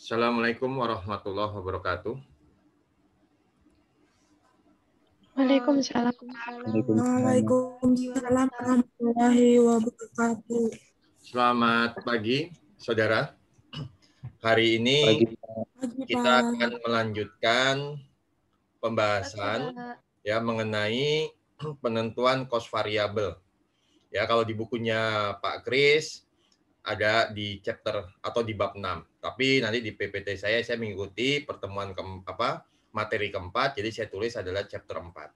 Assalamualaikum warahmatullahi wabarakatuh. Waalaikumsalam. Waalaikumsalam warahmatullahi wabarakatuh. Selamat pagi, saudara. Hari ini Pagi, kita Pak. akan melanjutkan pembahasan ya mengenai penentuan cost variable. Ya, kalau di bukunya Pak Kris ada di chapter atau di bab 6. Tapi nanti di PPT saya mengikuti pertemuan materi keempat, jadi saya tulis adalah chapter 4.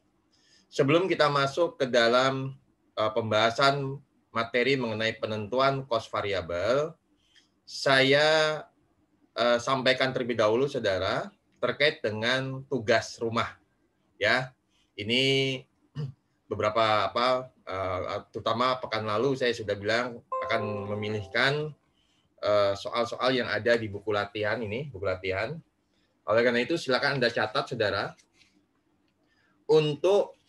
Sebelum kita masuk ke dalam pembahasan materi mengenai penentuan cost variable, saya sampaikan terlebih dahulu, saudara, terkait dengan tugas rumah. Ya, ini beberapa terutama pekan lalu saya sudah bilang akan memilihkan soal-soal yang ada di buku latihan ini, buku latihan. Oleh karena itu silakan Anda catat, saudara, untuk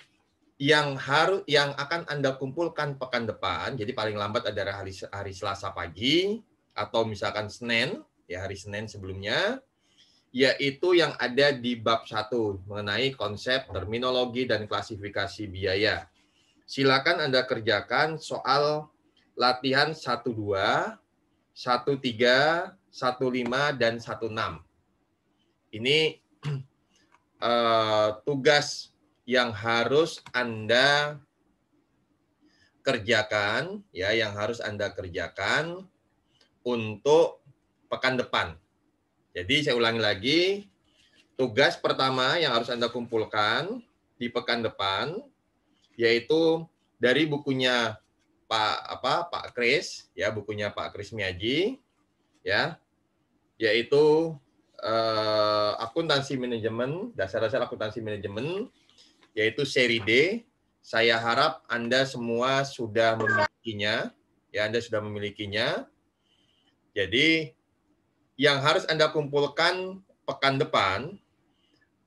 yang akan Anda kumpulkan pekan depan. Jadi paling lambat adalah hari Selasa pagi atau misalkan Senin, ya hari Senin sebelumnya, yaitu yang ada di bab 1 mengenai konsep, terminologi, dan klasifikasi biaya. Silakan Anda kerjakan soal latihan 1-2, 1-3, 1-5, dan 1-6. Ini tugas yang harus Anda kerjakan, ya, yang harus Anda kerjakan untuk pekan depan. Jadi saya ulangi lagi, tugas pertama yang harus Anda kumpulkan di pekan depan yaitu dari bukunya Pak Kris, ya, bukunya Pak Kris Miaji, ya, yaitu akuntansi manajemen, dasar-dasar akuntansi manajemen, yaitu seri D. Saya harap Anda semua sudah memilikinya, ya, Anda sudah memilikinya. Jadi yang harus Anda kumpulkan pekan depan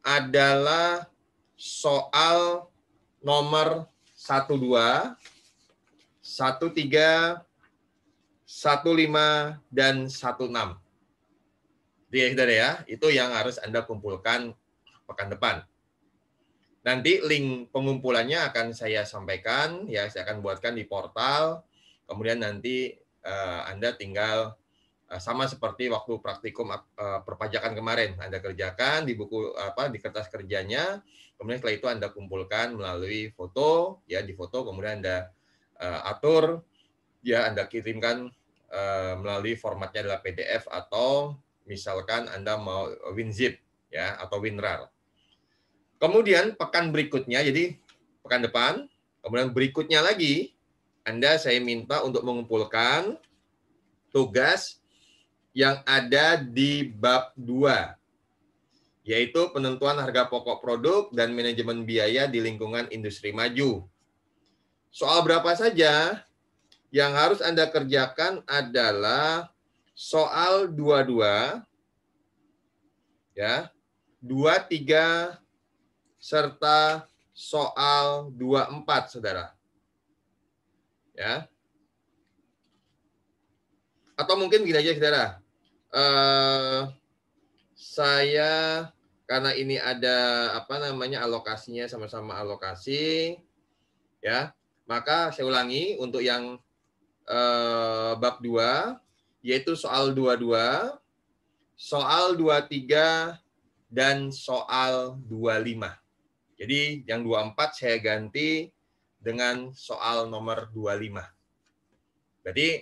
adalah soal nomor 12, 13, 15, dan 16. Jadi saudara ya, itu yang harus Anda kumpulkan pekan depan. Nanti link pengumpulannya akan saya sampaikan, ya, saya akan buatkan di portal. Kemudian nanti Anda tinggal sama seperti waktu praktikum perpajakan kemarin, Anda kerjakan di buku di kertas kerjanya, kemudian setelah itu Anda kumpulkan melalui foto, ya, di foto kemudian Anda atur, ya, Anda kirimkan melalui formatnya adalah PDF atau misalkan Anda mau WinZip, ya, atau WinRAR. Kemudian pekan berikutnya, jadi pekan depan, kemudian berikutnya lagi, saya minta untuk mengumpulkan tugas yang ada di bab 2, yaitu penentuan harga pokok produk dan manajemen biaya di lingkungan industri maju. Soal berapa saja yang harus Anda kerjakan adalah soal 22, ya, 23, serta soal 24, saudara. Ya. Atau mungkin gini aja, saudara. Saya, karena ini ada alokasinya sama-sama alokasi, ya, maka saya ulangi untuk yang bab 2, yaitu soal 22, soal 23, dan soal 25. Jadi yang 24 saya ganti dengan soal nomor 25. Jadi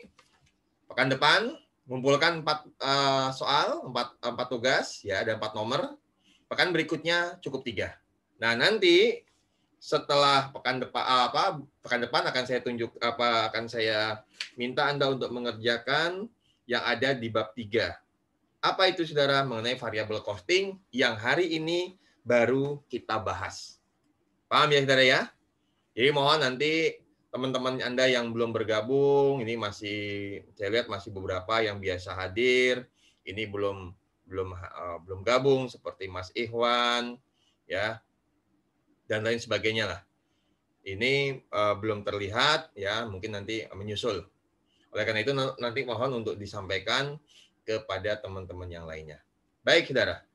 pekan depan mengumpulkan 4 soal, 4 tugas, ya, ada 4 nomor. Pekan berikutnya cukup 3. Nah, nanti setelah pekan depan akan saya minta Anda untuk mengerjakan yang ada di bab 3. Apa itu, saudara? Mengenai variable costing yang hari ini baru kita bahas. Paham ya, saudara ya? Jadi mohon nanti teman-teman Anda yang belum bergabung, ini saya lihat masih beberapa yang biasa hadir, ini belum gabung seperti Mas Ikhwan, ya, dan lain sebagainya lah. Ini belum terlihat, ya, mungkin nanti menyusul. Oleh karena itu nanti mohon untuk disampaikan kepada teman-teman yang lainnya. Baik, saudara.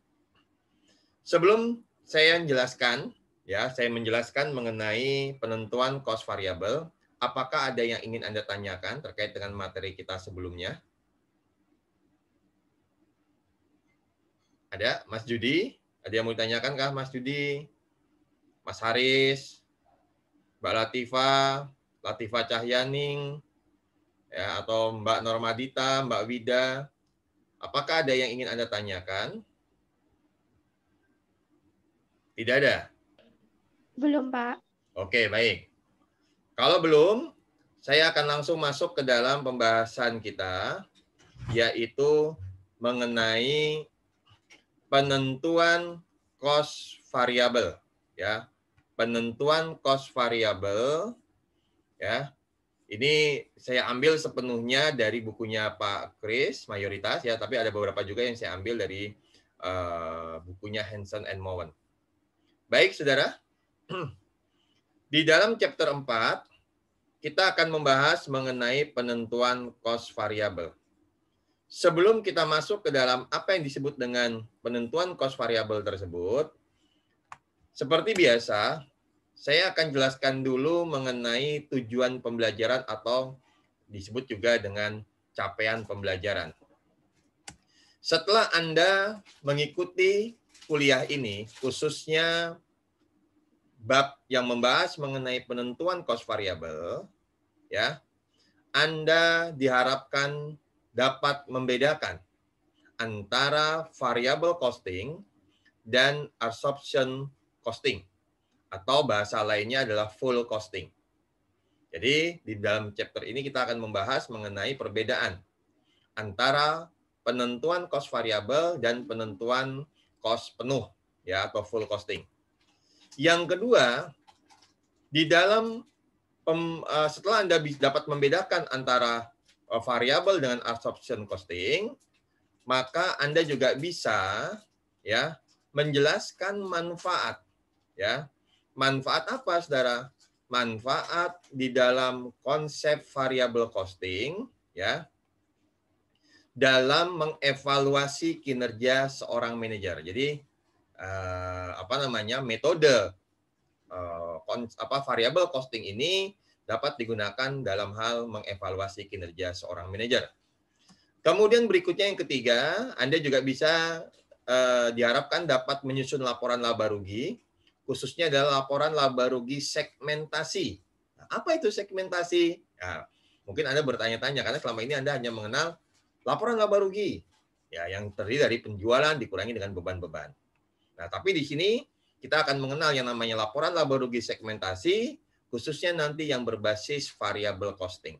Sebelum saya menjelaskan, saya menjelaskan mengenai penentuan cost variable. Apakah ada yang ingin Anda tanyakan terkait dengan materi kita sebelumnya? Ada, Mas Judi? Ada yang mau ditanyakan kah, Mas Judi? Mas Haris? Mbak Latifah Cahyaning? Ya, atau Mbak Normadita, Mbak Wida? Apakah ada yang ingin Anda tanyakan? Tidak ada? Belum, Pak. Oke, baik. Kalau belum, saya akan langsung masuk ke dalam pembahasan kita, yaitu mengenai penentuan cost variable. Ya, penentuan cost variable. Ya, ini saya ambil sepenuhnya dari bukunya Pak Chris, mayoritas ya, tapi ada beberapa juga yang saya ambil dari bukunya Hansen and Mowen. Baik, saudara. Di dalam chapter 4, kita akan membahas mengenai penentuan cost variable. Sebelum kita masuk ke dalam apa yang disebut dengan penentuan cost variable tersebut, seperti biasa, saya akan jelaskan dulu mengenai tujuan pembelajaran atau disebut juga dengan capaian pembelajaran. Setelah Anda mengikuti kuliah ini, khususnya bab yang membahas mengenai penentuan cost variable, ya, Anda diharapkan dapat membedakan antara variable costing dan absorption costing, atau bahasa lainnya adalah full costing. Jadi di dalam chapter ini kita akan membahas mengenai perbedaan antara penentuan cost variable dan penentuan cost penuh, ya, atau full costing. Yang kedua, di dalam setelah Anda dapat membedakan antara variabel dengan absorption costing, maka Anda juga bisa ya menjelaskan manfaat. Ya. Manfaat apa, Saudara? Manfaat di dalam konsep variable costing ya dalam mengevaluasi kinerja seorang manajer. Jadi metode variable costing ini dapat digunakan dalam hal mengevaluasi kinerja seorang manajer. Kemudian berikutnya yang ketiga, Anda juga bisa diharapkan dapat menyusun laporan laba rugi, khususnya adalah laporan laba rugi segmentasi. Nah, apa itu segmentasi? Nah, mungkin Anda bertanya-tanya karena selama ini Anda hanya mengenal laporan laba rugi, ya, yang terdiri dari penjualan dikurangi dengan beban-beban. Nah, tapi di sini kita akan mengenal yang namanya laporan laba rugi segmentasi, khususnya nanti yang berbasis variable costing.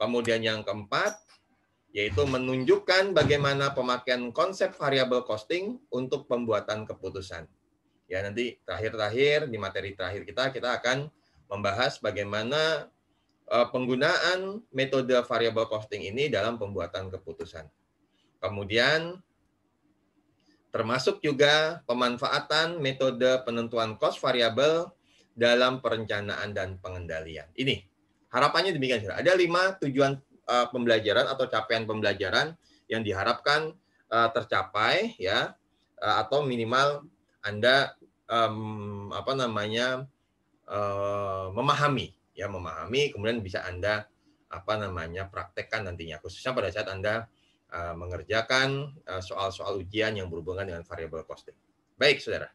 Kemudian yang keempat, yaitu menunjukkan bagaimana pemakaian konsep variable costing untuk pembuatan keputusan. Ya, nanti terakhir di materi terakhir kita akan membahas bagaimana penggunaan metode variable costing ini dalam pembuatan keputusan. Kemudian termasuk juga pemanfaatan metode penentuan cost variable dalam perencanaan dan pengendalian. Ini harapannya demikian. Ada 5 tujuan pembelajaran atau capaian pembelajaran yang diharapkan tercapai, ya, atau minimal Anda memahami, kemudian bisa Anda praktekkan nantinya, khususnya pada saat Anda mengerjakan soal-soal ujian yang berhubungan dengan variable costing. Baik, saudara.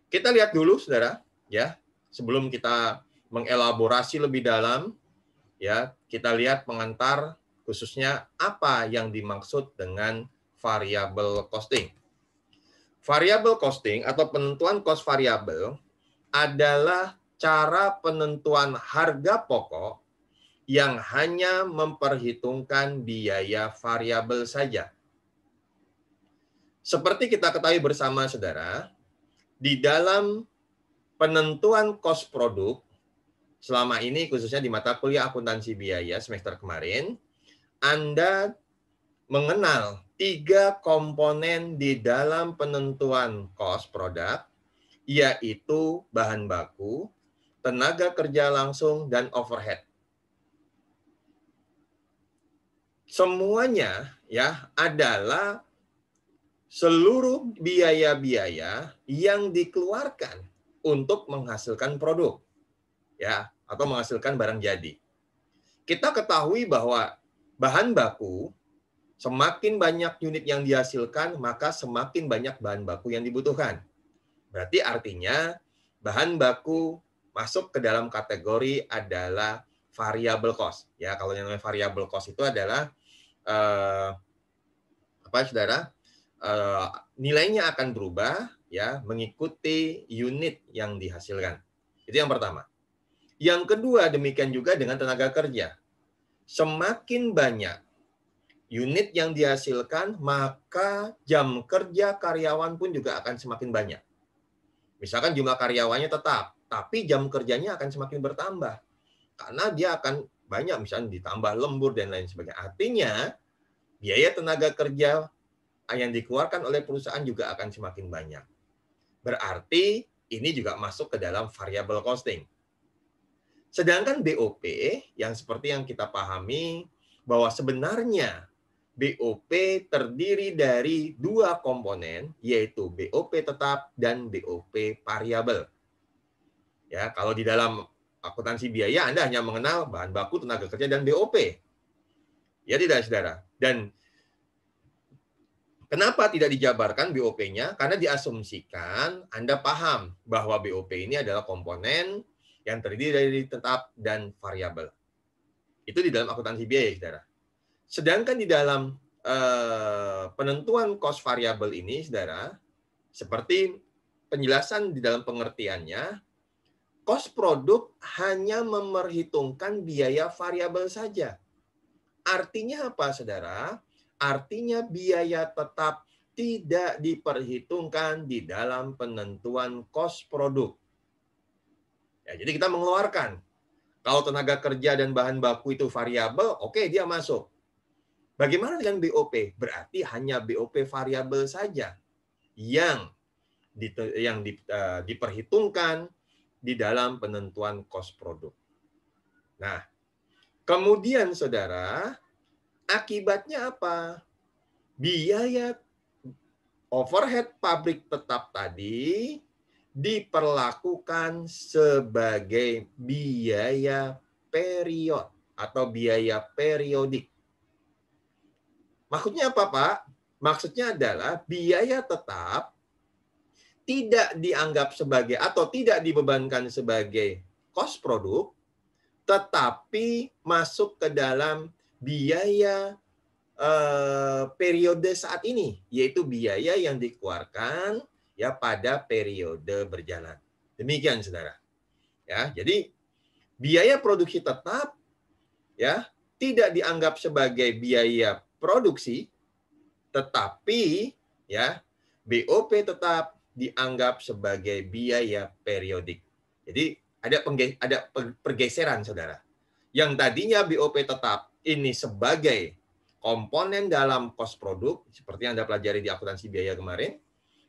Kita lihat dulu, saudara, ya, sebelum kita mengelaborasi lebih dalam, ya, kita lihat pengantar khususnya apa yang dimaksud dengan variable costing. Variable costing atau penentuan cost variable adalah cara penentuan harga pokok yang hanya memperhitungkan biaya variabel saja. Seperti kita ketahui bersama, saudara, di dalam penentuan cost produk, selama ini khususnya di mata kuliah akuntansi biaya semester kemarin, Anda mengenal 3 komponen di dalam penentuan cost produk, yaitu bahan baku, tenaga kerja langsung, dan overhead. semuanya ya adalah seluruh biaya-biaya yang dikeluarkan untuk menghasilkan produk ya atau menghasilkan barang jadi. Kita ketahui bahwa bahan baku semakin banyak unit yang dihasilkan, maka semakin banyak bahan baku yang dibutuhkan. Berarti artinya bahan baku masuk ke dalam kategori adalah variable cost. Ya, kalau yang namanya variable cost itu adalah Saudara? Nilainya akan berubah ya mengikuti unit yang dihasilkan. Itu yang pertama. Yang kedua, demikian juga dengan tenaga kerja. Semakin banyak unit yang dihasilkan, maka jam kerja karyawan pun juga akan semakin banyak. Misalkan jumlah karyawannya tetap, tapi jam kerjanya akan semakin bertambah. Karena dia akan banyak, misalnya ditambah lembur dan lain sebagainya. Artinya, biaya tenaga kerja yang dikeluarkan oleh perusahaan juga akan semakin banyak. Berarti ini juga masuk ke dalam variable costing. Sedangkan BOP yang seperti yang kita pahami bahwa sebenarnya BOP terdiri dari dua komponen, yaitu BOP tetap dan BOP variabel. Ya, kalau di dalam akuntansi biaya Anda hanya mengenal bahan baku, tenaga kerja, dan BOP. Ya tidak, Saudara? Dan kenapa tidak dijabarkan BOP-nya? Karena diasumsikan Anda paham bahwa BOP ini adalah komponen yang terdiri dari tetap dan variabel. Itu di dalam akuntansi biaya, Saudara. Sedangkan di dalam penentuan cost variabel ini, Saudara, seperti penjelasan di dalam pengertiannya, cost produk hanya memperhitungkan biaya variabel saja. Artinya apa, Saudara? Artinya biaya tetap tidak diperhitungkan di dalam penentuan cost produk. Ya, jadi kita mengeluarkan. Kalau tenaga kerja dan bahan baku itu variabel, oke, dia masuk. Bagaimana dengan BOP? Berarti hanya BOP variabel saja yang diperhitungkan di dalam penentuan cost produk. Nah, kemudian Saudara, akibatnya apa? Biaya overhead pabrik tetap tadi diperlakukan sebagai biaya period atau biaya periodik. Maksudnya apa, Pak? Maksudnya adalah biaya tetap tidak dianggap sebagai atau tidak dibebankan sebagai cost produk, tetapi masuk ke dalam biaya periode saat ini, yaitu biaya yang dikeluarkan ya pada periode berjalan. Demikian, Saudara. Ya, jadi biaya produksi tetap ya tidak dianggap sebagai biaya produksi, tetapi ya BOP tetap dianggap sebagai biaya periodik. Jadi ada pergeseran, Saudara. Yang tadinya BOP tetap ini sebagai komponen dalam cost produk, seperti yang Anda pelajari di akuntansi biaya kemarin.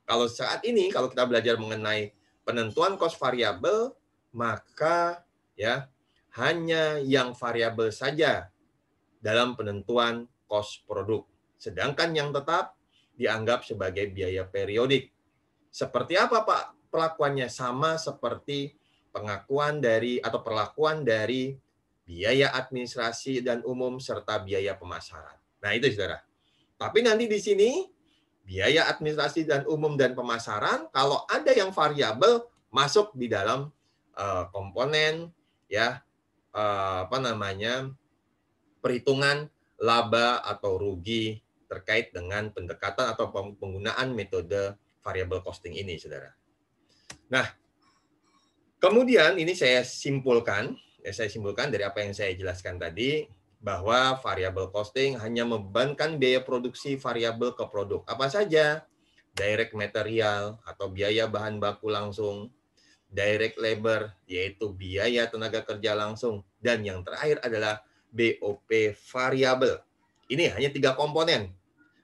Kalau saat ini, kalau kita belajar mengenai penentuan cost variabel, maka ya hanya yang variabel saja dalam penentuan cost produk. Sedangkan yang tetap dianggap sebagai biaya periodik. Seperti apa, Pak? Perlakuannya sama seperti pengakuan dari atau perlakuan dari biaya administrasi dan umum serta biaya pemasaran. Nah, itu, Saudara. Tapi nanti di sini biaya administrasi dan umum dan pemasaran kalau ada yang variabel masuk di dalam komponen ya perhitungan laba atau rugi terkait dengan pendekatan atau penggunaan metode variable costing ini, Saudara. Nah, kemudian ini saya simpulkan dari apa yang saya jelaskan tadi, bahwa variable costing hanya membebankan biaya produksi variabel ke produk. Apa saja? Direct material atau biaya bahan baku langsung, direct labor yaitu biaya tenaga kerja langsung, dan yang terakhir adalah BOP variabel. Ini hanya 3 komponen.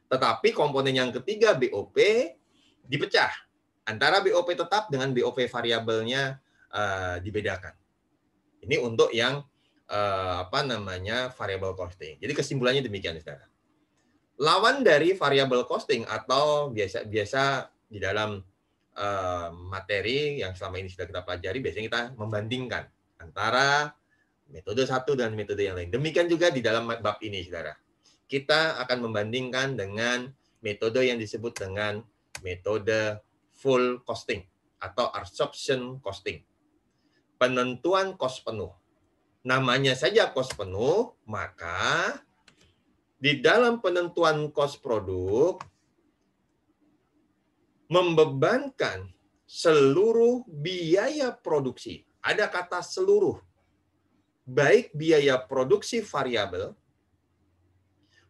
Tetapi komponen yang ketiga BOP dipecah antara BOP tetap dengan BOP variabelnya dibedakan. Ini untuk yang variable costing. Jadi kesimpulannya demikian, saudara. Lawan dari variable costing atau biasa di dalam materi yang selama ini sudah kita pelajari, biasanya kita membandingkan antara metode satu dan metode yang lain. Demikian juga di dalam bab ini, saudara. Kita akan membandingkan dengan metode yang disebut dengan metode full costing atau absorption costing. Penentuan kos penuh. Namanya saja kos penuh, maka di dalam penentuan kos produk membebankan seluruh biaya produksi. Ada kata seluruh. Baik biaya produksi variabel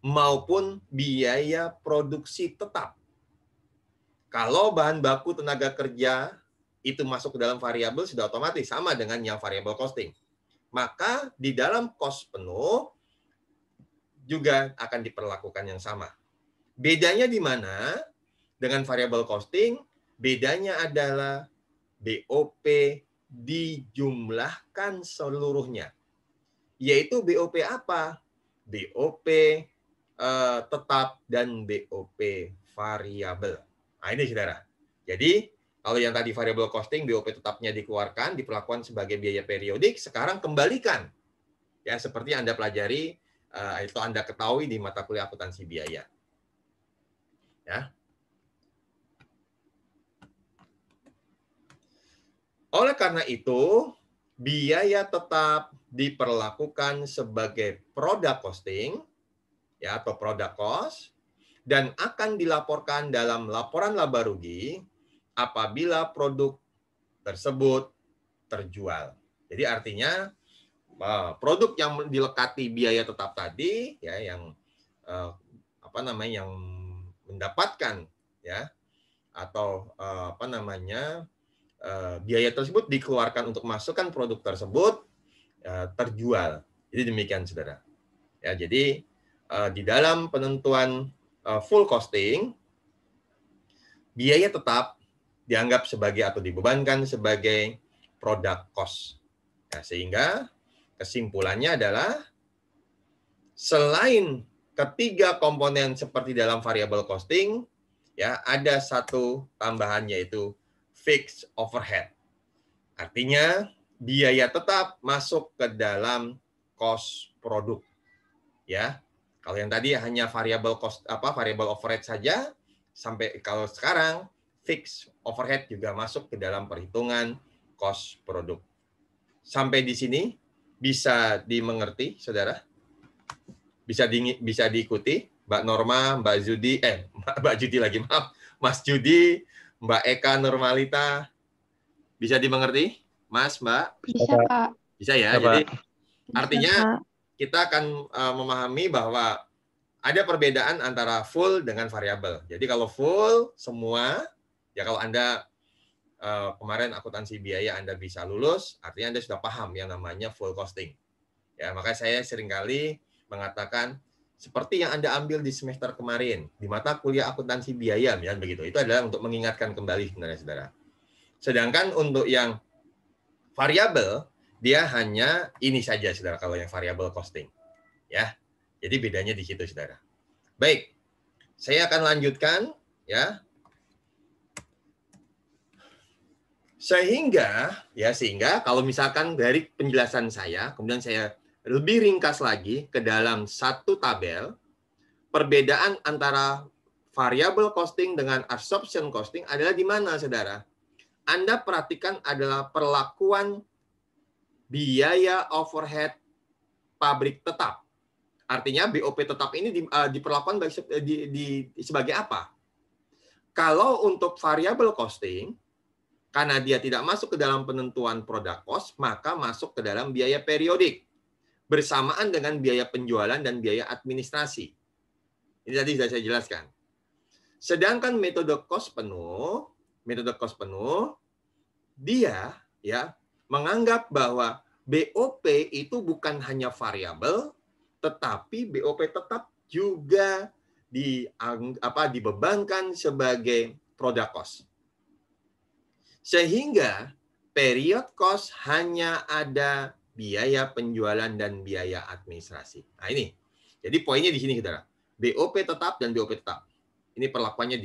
maupun biaya produksi tetap. Kalau bahan baku tenaga kerja itu masuk ke dalam variabel, sudah otomatis sama dengan yang variable costing. Maka di dalam kos penuh juga akan diperlakukan yang sama. Bedanya di mana? Dengan variable costing, bedanya adalah BOP dijumlahkan seluruhnya. Yaitu BOP apa? BOP tetap dan BOP variabel. Nah, ini saudara. Jadi, kalau yang tadi variable costing, BOP tetapnya dikeluarkan, diperlakukan sebagai biaya periodik, sekarang kembalikan. Ya, seperti Anda pelajari, itu Anda ketahui di mata kuliah akuntansi biaya. Ya. Oleh karena itu, biaya tetap diperlakukan sebagai product costing, ya, atau product cost, dan akan dilaporkan dalam laporan laba rugi apabila produk tersebut terjual. Jadi artinya produk yang dilekati biaya tetap tadi, ya, yang yang mendapatkan, ya, atau biaya tersebut dikeluarkan untuk masukkan produk tersebut terjual. Jadi demikian, saudara. Ya, jadi di dalam penentuan full costing, biaya tetap dianggap sebagai atau dibebankan sebagai product cost. Nah, sehingga kesimpulannya adalah selain ketiga komponen seperti dalam variable costing, ya, ada satu tambahan yaitu fixed overhead. Artinya biaya tetap masuk ke dalam cost produk. Ya. Kalau yang tadi hanya variable overhead saja, sampai kalau sekarang fixed overhead juga masuk ke dalam perhitungan cost produk. Sampai di sini bisa dimengerti, saudara? Bisa diikuti, Mbak Norma, Mbak Judi, Mbak Judi lagi, maaf, Mas Judi, Mbak Eka Normalita, bisa dimengerti, Mas, Mbak? Bisa, Pak. Bisa ya. Bisa, Jadi Pak. artinya kita akan memahami bahwa ada perbedaan antara full dengan variabel. Jadi kalau full semua, ya kalau Anda kemarin akuntansi biaya Anda bisa lulus, artinya Anda sudah paham yang namanya full costing. Ya, makanya saya seringkali mengatakan seperti yang Anda ambil di semester kemarin di mata kuliah akuntansi biaya, ya begitu. Itu adalah untuk mengingatkan kembali sebenarnya, saudara. Sedangkan untuk yang variabel, dia hanya ini saja, saudara, kalau yang variable costing. Ya. Jadi bedanya di situ, saudara. Baik. Saya akan lanjutkan, ya. Sehingga kalau misalkan dari penjelasan saya, kemudian saya lebih ringkas lagi ke dalam satu tabel, perbedaan antara variable costing dengan absorption costing adalah di mana, saudara? Anda perhatikan adalah perlakuan biaya overhead pabrik tetap. Artinya BOP tetap ini diperlakukan sebagai apa? Kalau untuk variable costing, karena dia tidak masuk ke dalam penentuan product cost, maka masuk ke dalam biaya periodik bersamaan dengan biaya penjualan dan biaya administrasi. Ini tadi sudah saya jelaskan. Sedangkan metode cost penuh, dia ya menganggap bahwa BOP itu bukan hanya variabel, tetapi BOP tetap juga dibebankan sebagai product cost. Sehingga period cost hanya ada biaya penjualan dan biaya administrasi. Nah, ini. Jadi poinnya di sini, Saudara. BOP tetap dan BOP tetap. Ini perlakuannya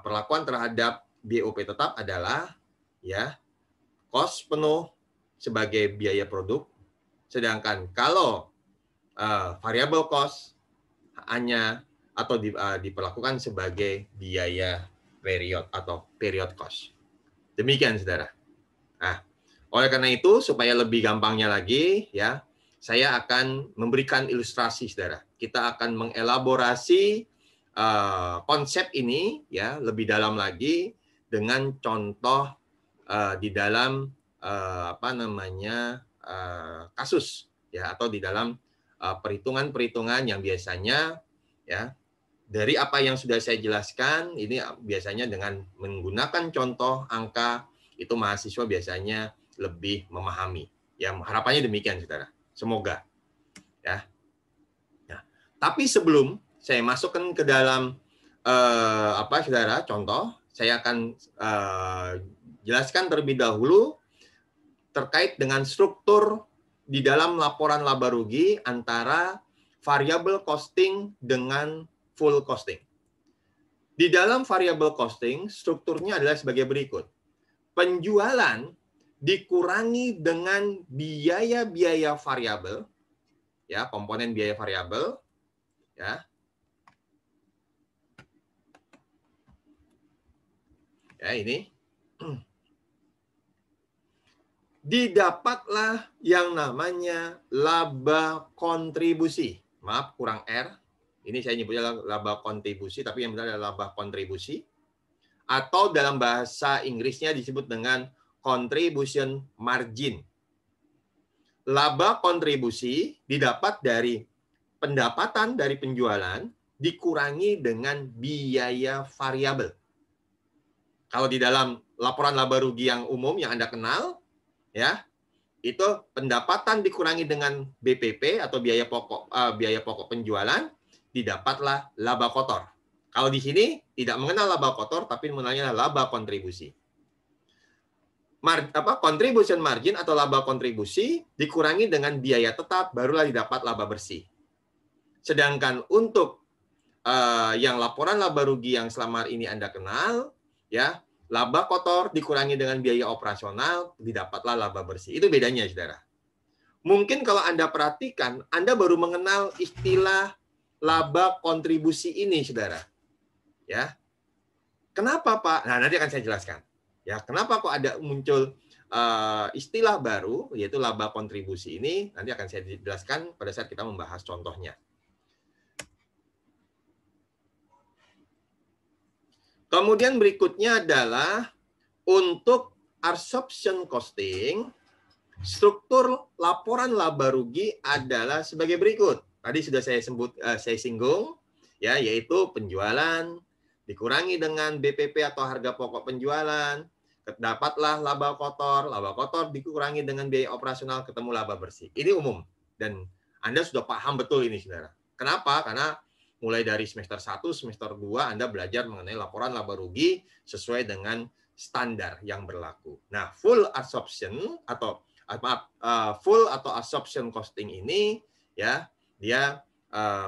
perlakuan terhadap BOP tetap adalah ya kos penuh sebagai biaya produk, sedangkan kalau variable cost hanya atau diperlakukan sebagai biaya period atau period cost. Demikian, Saudara. Nah, oleh karena itu supaya lebih gampangnya lagi ya, saya akan memberikan ilustrasi, Saudara. Kita akan mengelaborasi konsep ini ya lebih dalam lagi dengan contoh di dalam kasus ya, atau di dalam perhitungan-perhitungan yang biasanya ya dari apa yang sudah saya jelaskan ini biasanya dengan menggunakan contoh angka itu mahasiswa biasanya lebih memahami. Ya, harapannya demikian, Saudara. Semoga ya. Nah, tapi sebelum saya masukkan ke dalam Saudara, contoh, saya akan jelaskan terlebih dahulu terkait dengan struktur di dalam laporan laba rugi antara variable costing dengan full costing. Di dalam variable costing, strukturnya adalah sebagai berikut. Penjualan dikurangi dengan biaya-biaya variabel, ya, komponen biaya variabel, ya. Ya, ini. Didapatlah yang namanya laba kontribusi. Maaf, kurang R. Ini saya nyebutnya laba kontribusi, tapi yang benar adalah laba kontribusi. Atau dalam bahasa Inggrisnya disebut dengan contribution margin. Laba kontribusi didapat dari pendapatan dari penjualan dikurangi dengan biaya variabel. Kalau di dalam laporan laba rugi yang umum yang Anda kenal, ya, itu pendapatan dikurangi dengan BPP atau biaya pokok penjualan, didapatlah laba kotor. Kalau di sini tidak mengenal laba kotor, tapi mengenalnya laba kontribusi. Contribution margin atau laba kontribusi dikurangi dengan biaya tetap, barulah didapat laba bersih. Sedangkan untuk yang laporan laba rugi yang selama ini Anda kenal, ya, laba kotor dikurangi dengan biaya operasional, didapatlah laba bersih. Itu bedanya, Saudara. Mungkin kalau Anda perhatikan, Anda baru mengenal istilah laba kontribusi ini, Saudara. Ya. Kenapa, Pak? Nah, nanti akan saya jelaskan. Ya, kenapa kok ada muncul istilah baru, yaitu laba kontribusi ini, nanti akan saya jelaskan pada saat kita membahas contohnya. Kemudian berikutnya adalah untuk absorption costing, struktur laporan laba rugi adalah sebagai berikut. Tadi sudah saya singgung, ya, yaitu penjualan dikurangi dengan BPP atau harga pokok penjualan, dapatlah laba kotor dikurangi dengan biaya operasional, ketemu laba bersih. Ini umum dan Anda sudah paham betul ini, Saudara. Kenapa? Karena mulai dari semester 1, semester 2 Anda belajar mengenai laporan laba rugi sesuai dengan standar yang berlaku. Nah, full absorption costing ini ya, dia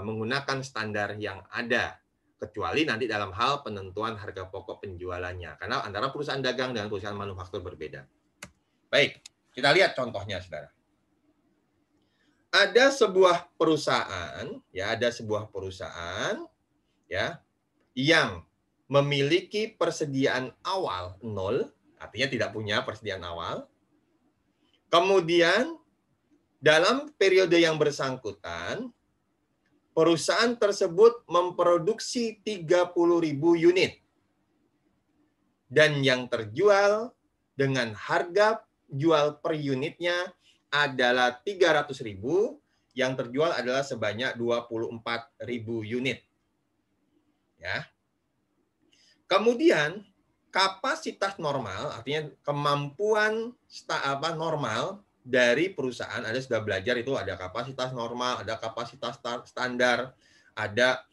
menggunakan standar yang ada, kecuali nanti dalam hal penentuan harga pokok penjualannya, karena antara perusahaan dagang dan perusahaan manufaktur berbeda. Baik, kita lihat contohnya, Saudara. Ada sebuah perusahaan ya yang memiliki persediaan awal 0, artinya tidak punya persediaan awal. Kemudian dalam periode yang bersangkutan perusahaan tersebut memproduksi 30.000 unit. Dan yang terjual dengan harga jual per unitnya adalah 300.000, yang terjual adalah sebanyak 24.000 unit. Ya. Kemudian kapasitas normal, artinya kemampuan normal dari perusahaan, Anda sudah belajar itu ada kapasitas normal, ada kapasitas standar, ada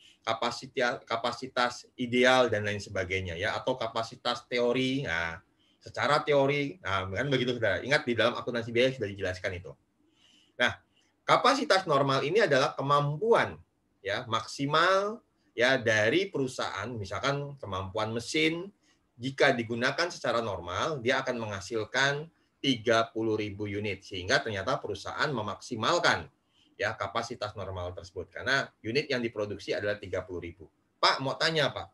kapasitas ideal dan lain sebagainya, ya, atau kapasitas teori. Nah, secara teori. Nah, kan begitu saudara. Ingat di dalam akuntansi biaya sudah dijelaskan itu. Nah, kapasitas normal ini adalah kemampuan ya maksimal ya dari perusahaan, misalkan kemampuan mesin jika digunakan secara normal dia akan menghasilkan 30.000 unit, sehingga ternyata perusahaan memaksimalkan ya kapasitas normal tersebut karena unit yang diproduksi adalah 30.000. Pak, mau tanya Pak,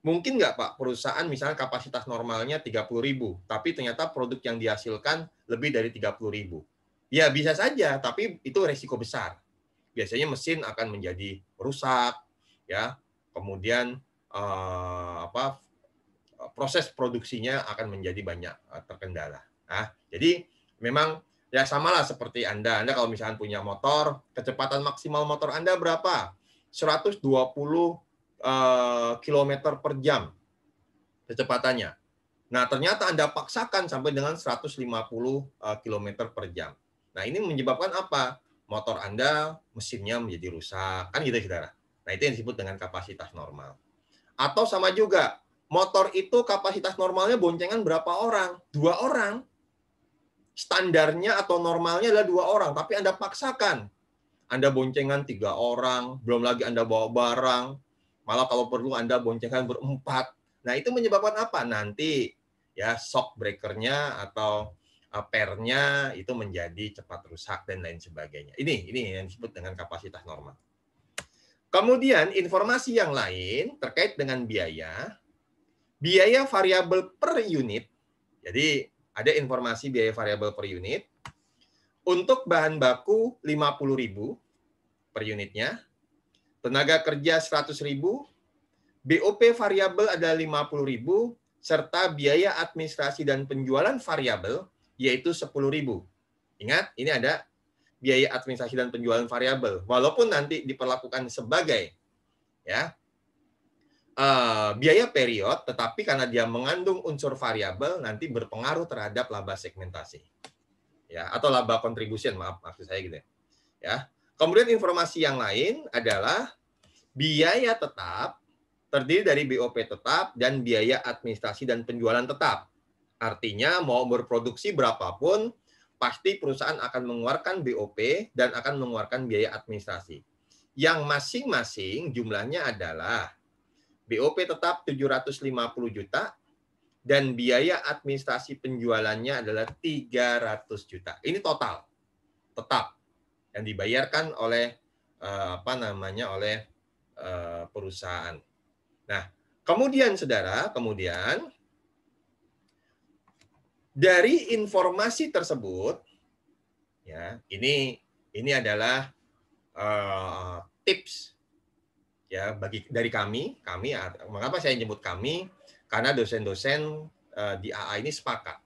mungkin nggak Pak perusahaan misalnya kapasitas normalnya 30.000, tapi ternyata produk yang dihasilkan lebih dari 30.000? Ya bisa saja, tapi itu resiko besar. Biasanya mesin akan menjadi rusak, ya. Kemudian proses produksinya akan menjadi banyak terkendala. Nah, jadi memang ya samalah seperti Anda kalau misalnya punya motor, kecepatan maksimal motor Anda berapa? 120 km per jam kecepatannya. Nah, ternyata Anda paksakan sampai dengan 150 km per jam. Nah, ini menyebabkan apa? Motor Anda, mesinnya menjadi rusak. Kan gitu, saudara. Nah, itu yang disebut dengan kapasitas normal. Atau sama juga, motor itu kapasitas normalnya boncengan berapa orang? 2 orang. Standarnya atau normalnya adalah 2 orang, tapi Anda paksakan. Anda boncengan 3 orang, belum lagi Anda bawa barang, malah kalau perlu Anda boncengan berempat. Nah, itu menyebabkan apa? Nanti ya shock breaker-nya atau pernya itu menjadi cepat rusak dan lain sebagainya. Ini yang disebut dengan kapasitas normal. Kemudian informasi yang lain terkait dengan biaya variabel per unit. Jadi ada informasi biaya variabel per unit. Untuk bahan baku 50.000 per unitnya, tenaga kerja 100.000, BOP variabel ada 50.000, serta biaya administrasi dan penjualan variabel yaitu 10.000. Ingat, ini ada biaya administrasi dan penjualan variabel, walaupun nanti diperlakukan sebagai ya biaya period, tetapi karena dia mengandung unsur variabel nanti berpengaruh terhadap laba segmentasi. Ya, atau laba contribution, maksud saya gitu ya. Kemudian informasi yang lain adalah biaya tetap terdiri dari BOP tetap dan biaya administrasi dan penjualan tetap. Artinya mau berproduksi berapapun pasti perusahaan akan mengeluarkan BOP dan akan mengeluarkan biaya administrasi. Yang masing-masing jumlahnya adalah BOP tetap 750 juta dan biaya administrasi penjualannya adalah 300 juta. Ini total tetap yang dibayarkan oleh oleh perusahaan. Nah, kemudian saudara, dari informasi tersebut ya, ini adalah tips ya dari kami, mengapa saya nyebut kami? Karena dosen-dosen di AA ini sepakat.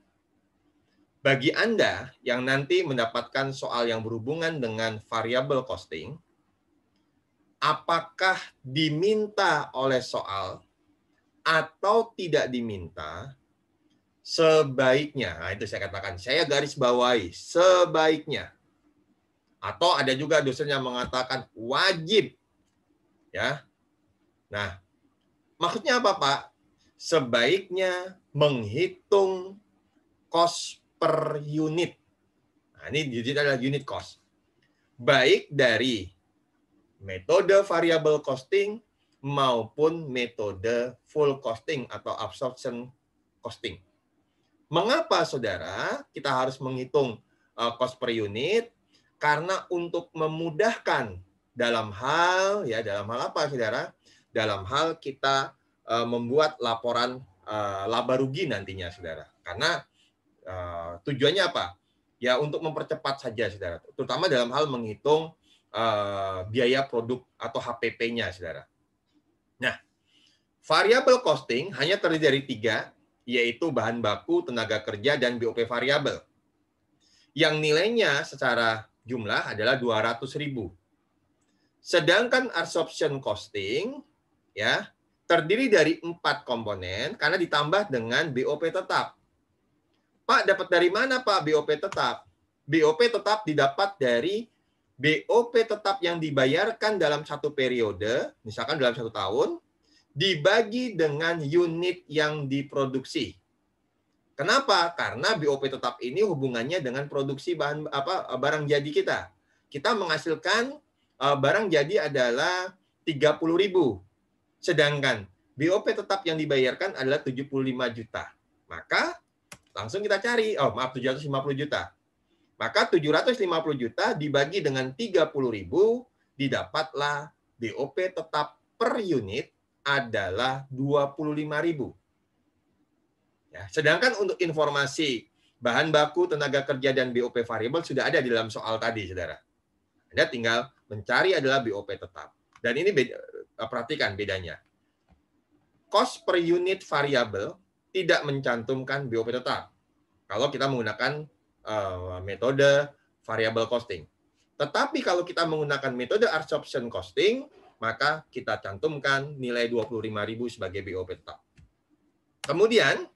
Bagi Anda yang nanti mendapatkan soal yang berhubungan dengan variable costing, apakah diminta oleh soal atau tidak diminta, sebaiknya, nah itu saya katakan, saya garis bawahi, sebaiknya. Atau ada juga dosen yang mengatakan wajib. Ya. Nah, maksudnya apa, Pak? Sebaiknya menghitung cost per unit. Nah, ini adalah unit cost. Baik dari metode variable costing maupun metode full costing atau absorption costing. Mengapa, saudara, kita harus menghitung cost per unit? Karena untuk memudahkan dalam hal apa, saudara? Dalam hal kita membuat laporan laba rugi nantinya, saudara. Karena tujuannya apa? Ya untuk mempercepat saja, saudara. Terutama dalam hal menghitung biaya produk atau HPP-nya, saudara. Nah, variable costing hanya terdiri dari 3, yaitu bahan baku, tenaga kerja, dan BOP variabel. Yang nilainya secara jumlah adalah 200.000. Sedangkan absorption costing ya terdiri dari 4 komponen karena ditambah dengan BOP tetap. Pak, dapat dari mana, Pak, BOP tetap? BOP tetap didapat dari BOP tetap yang dibayarkan dalam satu periode, misalkan dalam 1 tahun, dibagi dengan unit yang diproduksi. Kenapa? Karena BOP tetap ini hubungannya dengan produksi barang jadi kita. Kita menghasilkan barang jadi adalah 30.000. Sedangkan BOP tetap yang dibayarkan adalah 75 juta. Maka langsung kita cari, 750 juta. Maka 750 juta dibagi dengan 30.000, didapatlah BOP tetap per unit adalah 25.000. Ya, sedangkan untuk informasi bahan baku, tenaga kerja, dan BOP variabel sudah ada di dalam soal tadi, saudara. Anda tinggal mencari adalah BOP tetap. Dan ini perhatikan bedanya. Cost per unit variabel tidak mencantumkan BOP tetap. Kalau kita menggunakan metode variable costing. Tetapi kalau kita menggunakan metode absorption costing, maka kita cantumkan nilai 25.000 sebagai BOP tetap. Kemudian,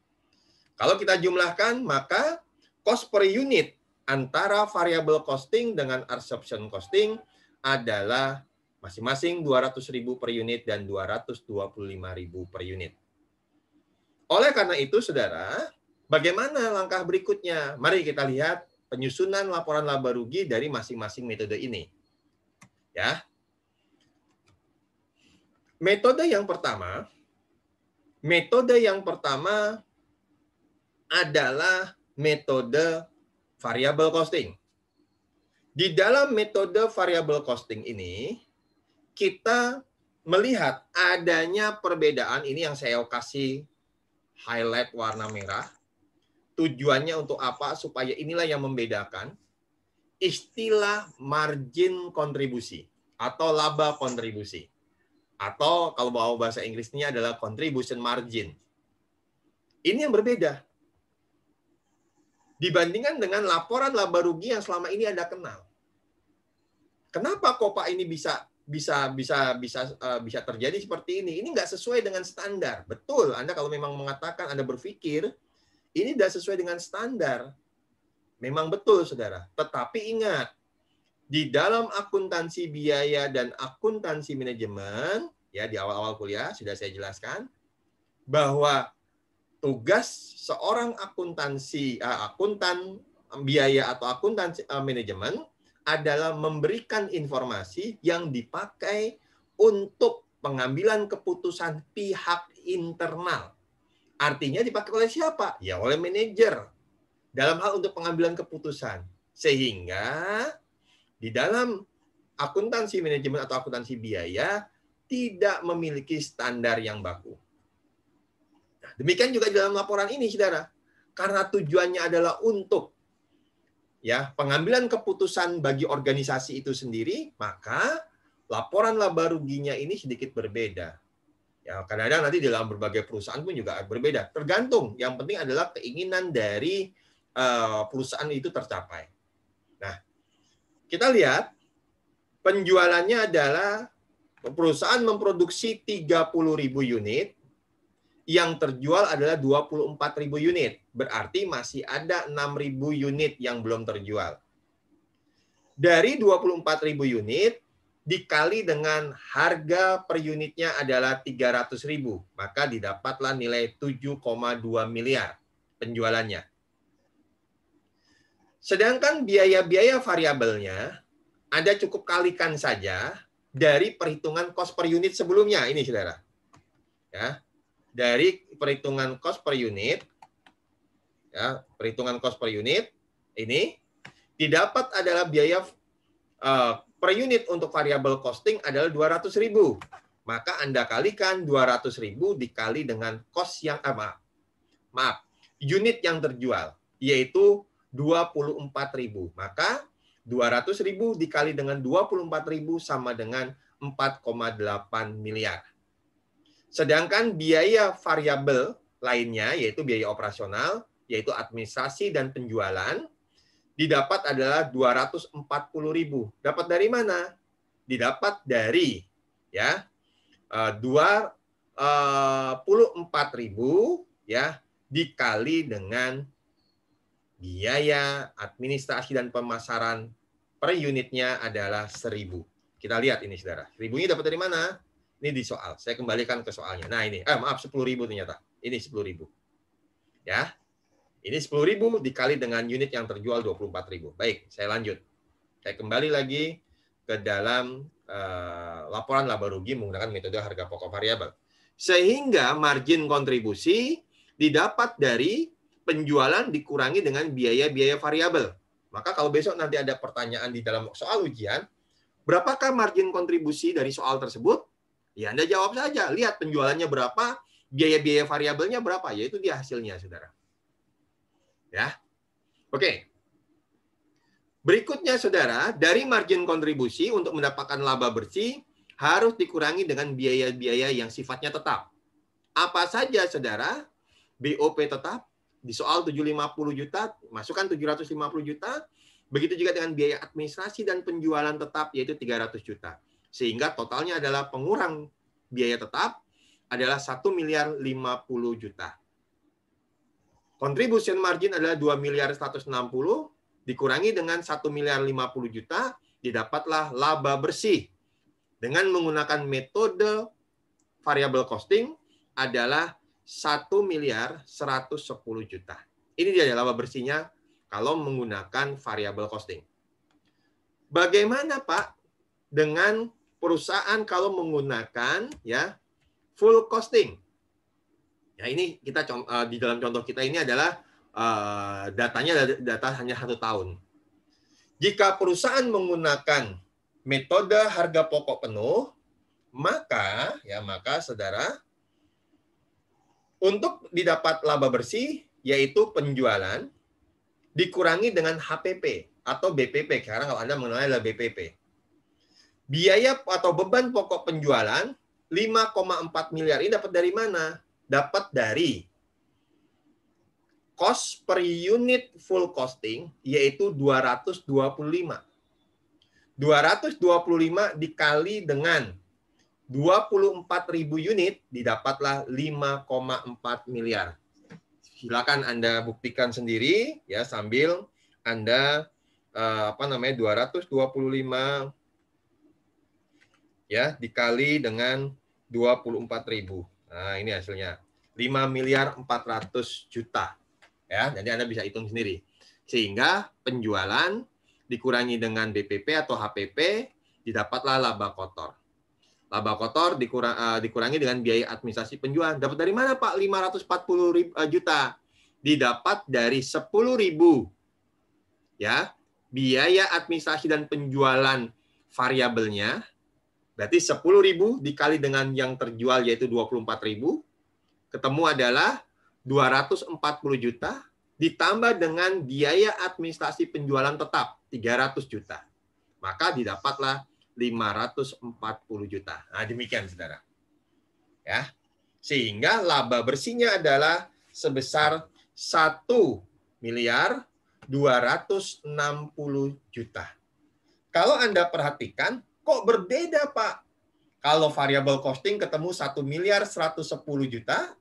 kalau kita jumlahkan, maka cost per unit antara variable costing dengan absorption costing adalah masing-masing 200.000 per unit dan 225.000 per unit. Oleh karena itu, saudara, bagaimana langkah berikutnya? Mari kita lihat penyusunan laporan laba rugi dari masing-masing metode ini. Ya. Metode yang pertama adalah metode variable costing. Di dalam metode variable costing ini, kita melihat adanya perbedaan, ini yang saya kasih highlight warna merah. Tujuannya untuk apa? Supaya inilah yang membedakan istilah margin kontribusi atau laba kontribusi. Atau kalau bawa bahasa Inggrisnya adalah contribution margin. Ini yang berbeda dibandingkan dengan laporan laba rugi yang selama ini Anda kenal. Kenapa kok Pak ini bisa terjadi seperti ini? Ini nggak sesuai dengan standar. Betul, Anda kalau memang mengatakan, Anda berpikir ini tidak sesuai dengan standar. Memang betul, saudara. Tetapi ingat, di dalam akuntansi biaya dan akuntansi manajemen, ya di awal-awal kuliah sudah saya jelaskan bahwa tugas seorang akuntan biaya atau akuntan manajemen adalah memberikan informasi yang dipakai untuk pengambilan keputusan pihak internal. Artinya dipakai oleh siapa? Ya oleh manajer. Dalam hal untuk pengambilan keputusan. Sehingga di dalam akuntansi manajemen atau akuntansi biaya tidak memiliki standar yang baku. Demikian juga di dalam laporan ini, saudara. Karena tujuannya adalah untuk pengambilan keputusan bagi organisasi itu sendiri, maka laporan laba ruginya ini sedikit berbeda. Ya, kadang-kadang nanti dalam berbagai perusahaan pun juga berbeda. Tergantung. Yang penting adalah keinginan dari perusahaan itu tercapai. Nah, kita lihat penjualannya adalah perusahaan memproduksi 30.000 unit. Yang terjual adalah 24.000 unit. Berarti masih ada 6.000 unit yang belum terjual. Dari 24.000 unit, dikali dengan harga per unitnya adalah 300.000. Maka didapatlah nilai 7,2 miliar penjualannya. Sedangkan biaya-biaya variabelnya, Anda cukup kalikan saja dari perhitungan cost per unit sebelumnya. Ini, saudara. Ya. Dari perhitungan cost per unit, perhitungan cost per unit ini didapat adalah biaya per unit untuk variable costing adalah 200.000. Maka Anda kalikan 200.000 dikali dengan cost yang unit yang terjual, yaitu 24.000. Maka 200.000 dikali dengan 24.000 sama dengan 4,8 miliar. Sedangkan biaya variabel lainnya, yaitu biaya operasional, yaitu administrasi dan penjualan, didapat adalah 240.000. Dapat dari mana? Didapat dari 24.000 dikali dengan biaya administrasi dan pemasaran per unitnya adalah 1.000. Kita lihat ini, saudara. 1.000 ini dapat dari mana? Ini di soal. Saya kembalikan ke soalnya. Nah ini, 10.000 ternyata. Ini 10.000. Ya. Ini 10.000 dikali dengan unit yang terjual 24.000. Baik, saya lanjut. Saya kembali lagi ke dalam laporan laba rugi menggunakan metode harga pokok variabel. Sehingga margin kontribusi didapat dari penjualan dikurangi dengan biaya-biaya variabel. Maka kalau besok nanti ada pertanyaan di dalam soal ujian, berapakah margin kontribusi dari soal tersebut? Ya Anda jawab saja, lihat penjualannya berapa, biaya-biaya variabelnya berapa, yaitu dia hasilnya, saudara. Ya, oke. Berikutnya, saudara, dari margin kontribusi untuk mendapatkan laba bersih harus dikurangi dengan biaya-biaya yang sifatnya tetap. Apa saja, saudara? BOP tetap di soal 750 juta, masukkan 750 juta. Begitu juga dengan biaya administrasi dan penjualan tetap, yaitu 300 juta. Sehingga totalnya adalah pengurang biaya tetap adalah 1.050 juta. Contribution margin adalah 2.160 dikurangi dengan 1.050 juta, didapatlah laba bersih. Dengan menggunakan metode variable costing adalah 1.110 juta. Ini dia laba bersihnya kalau menggunakan variable costing. Bagaimana Pak dengan perusahaan kalau menggunakan ya full costing? Ya ini kita di dalam contoh kita ini adalah datanya data hanya 1 tahun. Jika perusahaan menggunakan metode harga pokok penuh, maka saudara untuk didapat laba bersih yaitu penjualan dikurangi dengan HPP atau BPP. Sekarang kalau Anda mengenal adalah BPP. Biaya atau beban pokok penjualan 5,4 miliar ini dapat dari mana? Dapat dari cost per unit full costing, yaitu 225. 225 dikali dengan 24.000 unit, didapatlah 5,4 miliar. Silakan Anda buktikan sendiri ya sambil Anda 225 ya dikali dengan 24.000. Nah, ini hasilnya 5.400 juta. Ya, jadi Anda bisa hitung sendiri. Sehingga penjualan dikurangi dengan BPP atau HPP, didapatlah laba kotor. Laba kotor dikurangi dengan biaya administrasi penjualan. Dapat dari mana, Pak? 540 juta. Didapat dari 10.000. Ya, biaya administrasi dan penjualan variabelnya. Berarti 10.000 dikali dengan yang terjual yaitu 24.000. Ketemu adalah 240 juta ditambah dengan biaya administrasi penjualan tetap 300 juta. Maka didapatlah 540 juta. Nah, demikian Saudara. Ya. Sehingga laba bersihnya adalah sebesar 1.260 juta. Kalau Anda perhatikan, kok berbeda, Pak? Kalau variable costing ketemu 1.110 juta,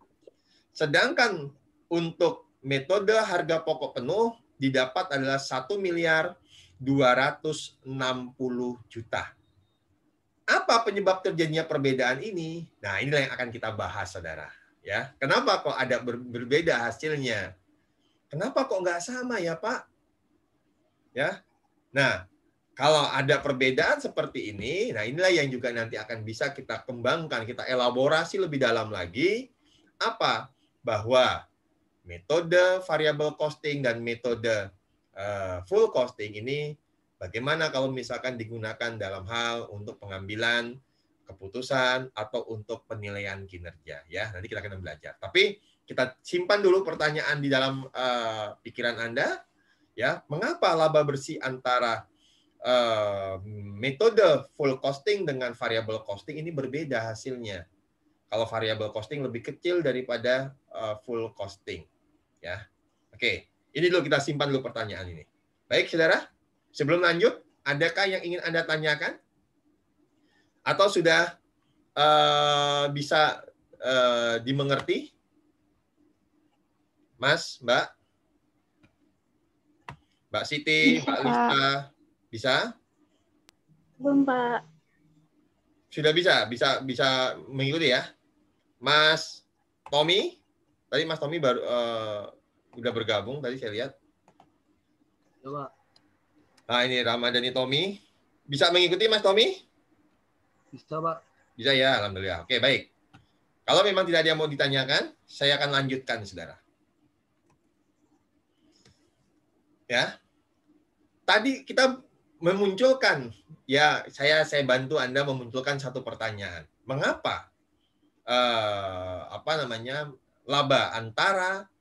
sedangkan untuk metode harga pokok penuh didapat adalah 1.260 juta. Apa penyebab terjadinya perbedaan ini? Nah, inilah yang akan kita bahas, Saudara. Ya, kenapa kok ada berbeda hasilnya? Kenapa kok nggak sama ya, Pak? Ya, nah, kalau ada perbedaan seperti ini, nah inilah yang juga nanti akan bisa kita kembangkan, kita elaborasi lebih dalam lagi. Apa? Bahwa metode variable costing dan metode full costing ini bagaimana kalau misalkan digunakan dalam hal untuk pengambilan keputusan atau untuk penilaian kinerja. Ya, nanti kita akan belajar. Tapi kita simpan dulu pertanyaan di dalam pikiran Anda. Ya, mengapa laba bersih antara metode full costing dengan variable costing ini berbeda hasilnya. Kalau variable costing lebih kecil daripada full costing. Ya, oke. Ini dulu kita simpan dulu pertanyaan ini. Baik, Saudara. Sebelum lanjut, adakah yang ingin Anda tanyakan? Atau sudah bisa dimengerti? Mas, Mbak? Mbak Siti, Bisa, Mbak Lista, bisa? belum, Pak. Sudah bisa mengikuti ya? Mas Tommy, tadi Mas Tommy baru udah bergabung tadi saya lihat. Coba. Nah, ini Ramadhani Tommy. Bisa mengikuti Mas Tommy? Bisa, Pak. Bisa ya, alhamdulillah. Oke, baik. Kalau memang tidak ada yang mau ditanyakan, saya akan lanjutkan, saudara. Ya, tadi kita memunculkan, ya saya bantu Anda memunculkan satu pertanyaan. Mengapa laba antara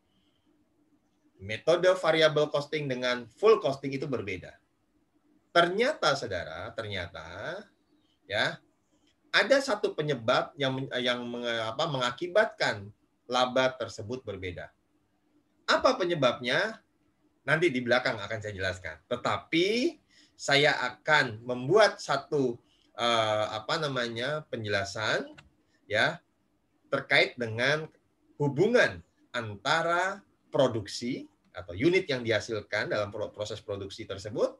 metode variable costing dengan full costing itu berbeda? Ternyata, saudara, ya ada satu penyebab yang mengakibatkan laba tersebut berbeda. Apa penyebabnya? Nanti di belakang akan saya jelaskan. Tetapi saya akan membuat satu penjelasan ya terkait dengan hubungan antara produksi atau unit yang dihasilkan dalam proses produksi tersebut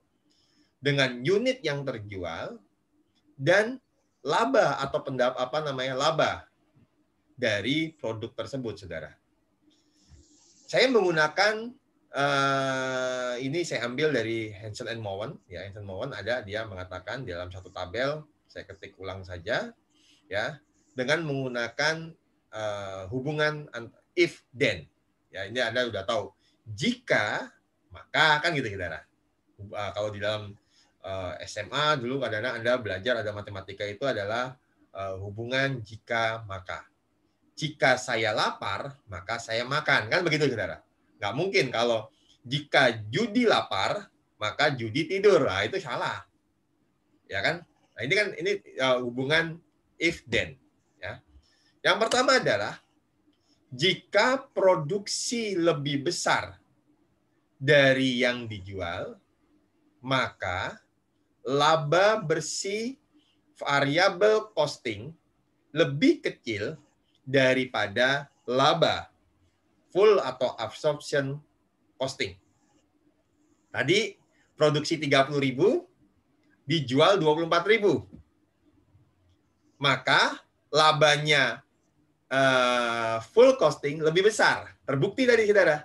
dengan unit yang terjual dan laba atau laba dari produk tersebut, saudara. Saya menggunakan ini saya ambil dari Hansen and Mowen. Ya, Hansen Mowen ada, dia mengatakan di dalam satu tabel, saya ketik ulang saja, ya, dengan menggunakan hubungan if then. Ya, ini Anda sudah tahu. Jika maka kan gitu, saudara. Kalau di dalam SMA dulu kadang-kadang Anda belajar ada matematika itu adalah hubungan jika maka. Jika saya lapar, maka saya makan. Kan begitu, saudara. Nggak mungkin kalau jika judi lapar, maka judi tidur. Nah, itu salah. Ya kan? Nah, ini hubungan if then. Ya. Yang pertama adalah jika produksi lebih besar dari yang dijual, maka laba bersih variable costing lebih kecil daripada laba full atau absorption costing. Tadi produksi 30.000 dijual 24.000. Maka labanya full costing lebih besar. Terbukti dari saudara.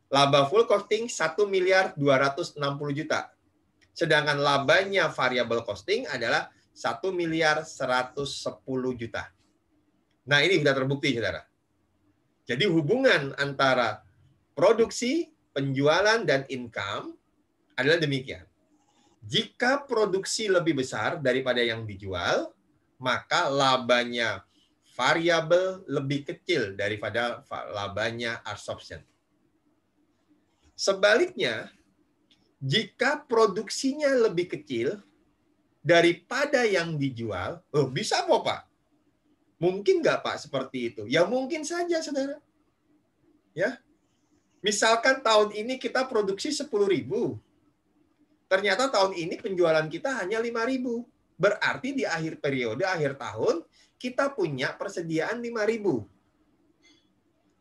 Laba full costing 1.260.000.000. Sedangkan labanya variable costing adalah 1.110.000.000. Nah, ini sudah terbukti, saudara. Jadi hubungan antara produksi, penjualan, dan income adalah demikian. Jika produksi lebih besar daripada yang dijual, maka labanya variable lebih kecil daripada labanya absorption. Sebaliknya, jika produksinya lebih kecil daripada yang dijual, bisa apa, Pak? Mungkin nggak, Pak, seperti itu? Ya mungkin saja, saudara. Ya, misalkan tahun ini kita produksi 10.000. Ternyata tahun ini penjualan kita hanya 5.000. Berarti di akhir periode, akhir tahun, kita punya persediaan 5.000.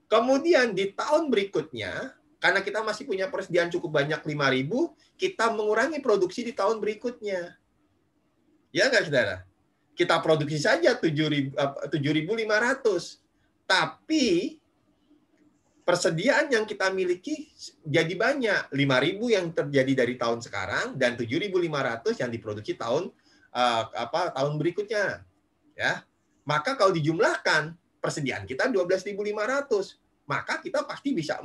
Kemudian di tahun berikutnya, karena kita masih punya persediaan cukup banyak 5.000, kita mengurangi produksi di tahun berikutnya. Ya nggak, saudara? Kita produksi saja 7.500. Tapi persediaan yang kita miliki jadi banyak. 5.000 yang terjadi dari tahun sekarang dan 7.500 yang diproduksi tahun berikutnya. Ya. Maka kalau dijumlahkan persediaan kita 12.500, maka kita pasti bisa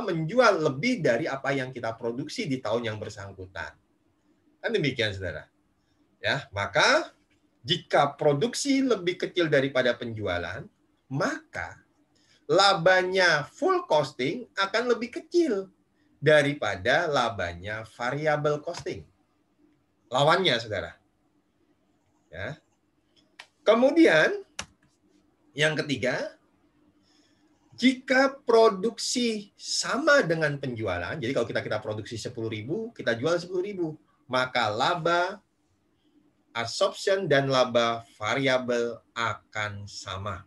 menjual lebih dari apa yang kita produksi di tahun yang bersangkutan. Kan demikian, saudara. Ya, maka jika produksi lebih kecil daripada penjualan, maka labanya full costing akan lebih kecil daripada labanya variable costing. Lawannya, saudara. Ya. Kemudian yang ketiga, jika produksi sama dengan penjualan, jadi kalau kita produksi 10.000, kita jual 10.000, maka laba absorption dan laba variabel akan sama.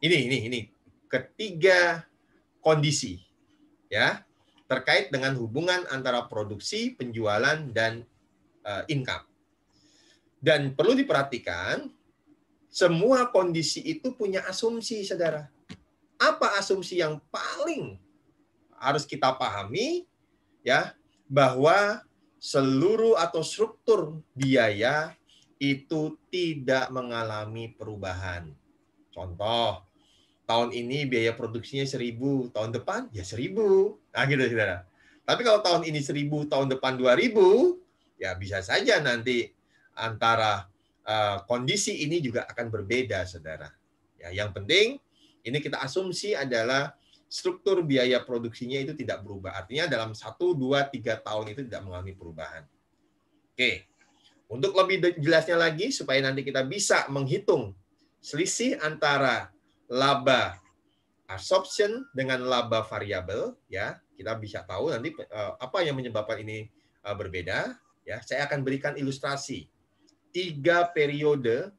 Ini ketiga kondisi ya terkait dengan hubungan antara produksi, penjualan, dan income. Dan perlu diperhatikan, semua kondisi itu punya asumsi, saudara. apa asumsi yang paling harus kita pahami? Ya, bahwa seluruh atau struktur biaya itu tidak mengalami perubahan. Contoh, tahun ini biaya produksinya 1.000, tahun depan ya 1.000. Nah gitu, saudara. Tapi kalau tahun ini 1.000, tahun depan 2.000, ya bisa saja nanti antara kondisi ini juga akan berbeda, saudara. Ya, yang penting ini kita asumsi adalah struktur biaya produksinya itu tidak berubah. Artinya dalam 1, 2, 3 tahun itu tidak mengalami perubahan. Oke, untuk lebih jelasnya lagi supaya nanti kita bisa menghitung selisih antara laba absorption dengan laba variabel, ya kita bisa tahu nanti apa yang menyebabkan ini berbeda. Ya, saya akan berikan ilustrasi 3 periode,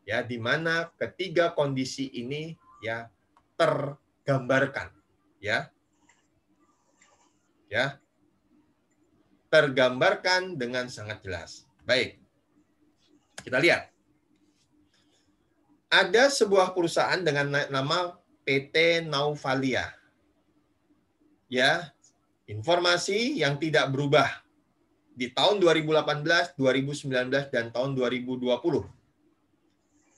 ya, di mana ketiga kondisi ini ya tergambarkan, ya tergambarkan dengan sangat jelas. Baik, kita lihat. Ada sebuah perusahaan dengan nama PT Nauvalia. Ya, informasi yang tidak berubah di tahun 2018, 2019, dan tahun 2020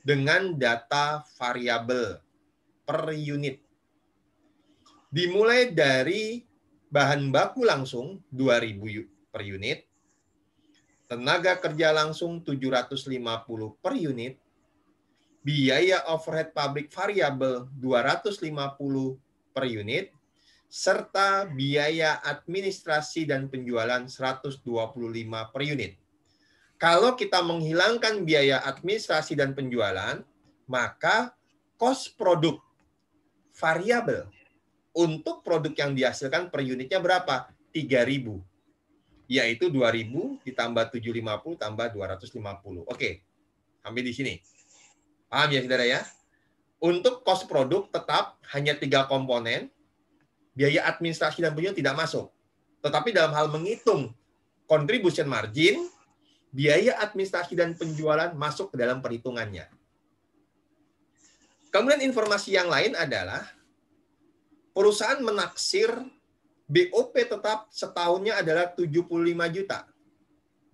dengan data variabel per unit. Dimulai dari bahan baku langsung 2.000 per unit, tenaga kerja langsung 750 per unit, biaya overhead pabrik variabel 250 per unit, serta biaya administrasi dan penjualan 125 per unit. Kalau kita menghilangkan biaya administrasi dan penjualan, maka cost produk variabel untuk produk yang dihasilkan per unitnya berapa? 3.000. Yaitu 2.000 ditambah 750 tambah 250. Oke, sampai di sini. Paham ya, saudara ya? Untuk cost produk tetap hanya 3 komponen, biaya administrasi dan penjualan tidak masuk. Tetapi dalam hal menghitung contribution margin, biaya administrasi dan penjualan masuk ke dalam perhitungannya. Kemudian informasi yang lain adalah perusahaan menaksir BOP tetap setahunnya adalah 75 juta.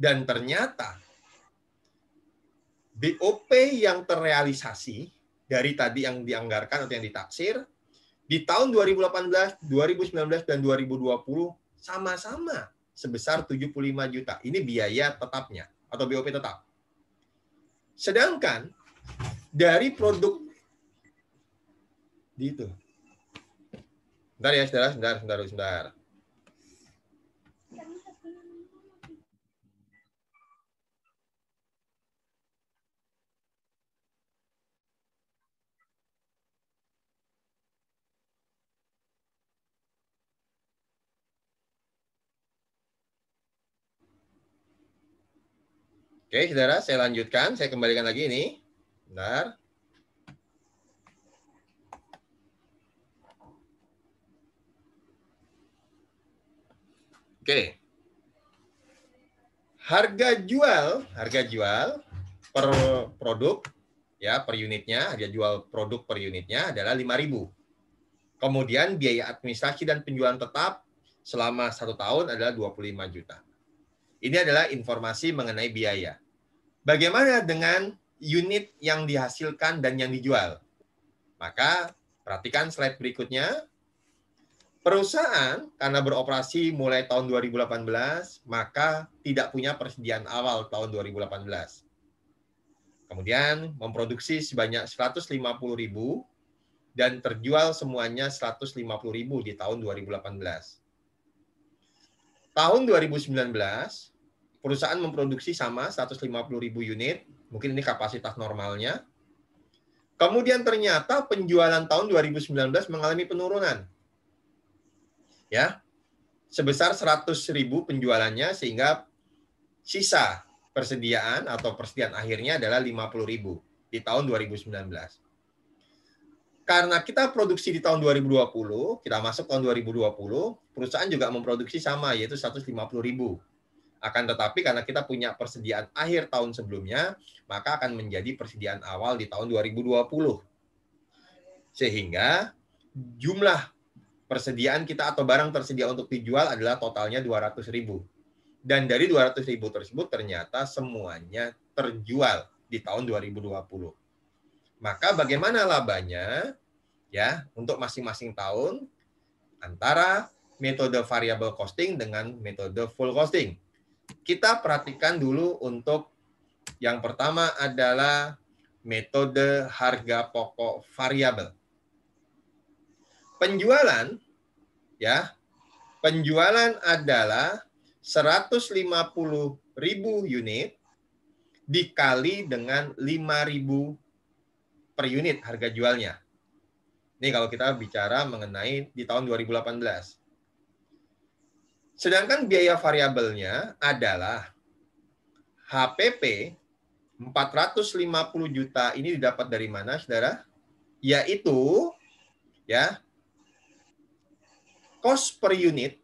Dan ternyata BOP yang terrealisasi dari tadi yang dianggarkan atau yang ditaksir di tahun 2018, 2019, dan 2020 sama-sama sebesar 75 juta. Ini biaya tetapnya atau BOP tetap. Sedangkan dari produk itu. Bentar ya, saudara, sebentar. Oke, saudara, saya lanjutkan. Saya kembalikan lagi ini. Bentar. Oke. Harga jual per produk ya, per unitnya, harga jual produk per unitnya adalah 5.000. Kemudian biaya administrasi dan penjualan tetap selama 1 tahun adalah 25 juta. Ini adalah informasi mengenai biaya. Bagaimana dengan unit yang dihasilkan dan yang dijual? Maka perhatikan slide berikutnya. Perusahaan karena beroperasi mulai tahun 2018, maka tidak punya persediaan awal tahun 2018. Kemudian memproduksi sebanyak 150.000 dan terjual semuanya 150.000 di tahun 2018. Tahun 2019, perusahaan memproduksi sama 150.000 unit, mungkin ini kapasitas normalnya. Kemudian ternyata penjualan tahun 2019 mengalami penurunan. Ya, sebesar 100.000 penjualannya, sehingga sisa persediaan atau persediaan akhirnya adalah 50.000 di tahun 2019. Karena kita produksi di tahun 2020, kita masuk tahun 2020, perusahaan juga memproduksi sama, yaitu 150.000. Akan tetapi karena kita punya persediaan akhir tahun sebelumnya, maka akan menjadi persediaan awal di tahun 2020. Sehingga jumlah persediaan kita atau barang tersedia untuk dijual adalah totalnya 200.000. Dan dari 200.000 tersebut ternyata semuanya terjual di tahun 2020. Maka bagaimana labanya ya untuk masing-masing tahun antara metode variable costing dengan metode full costing. Kita perhatikan dulu untuk yang pertama adalah metode harga pokok variabel. Penjualan adalah 150.000 unit dikali dengan 5.000 per unit harga jualnya. Ini kalau kita bicara mengenai di tahun 2018. Sedangkan biaya variabelnya adalah HPP 450 juta ini didapat dari mana, saudara? Yaitu ya cost per unit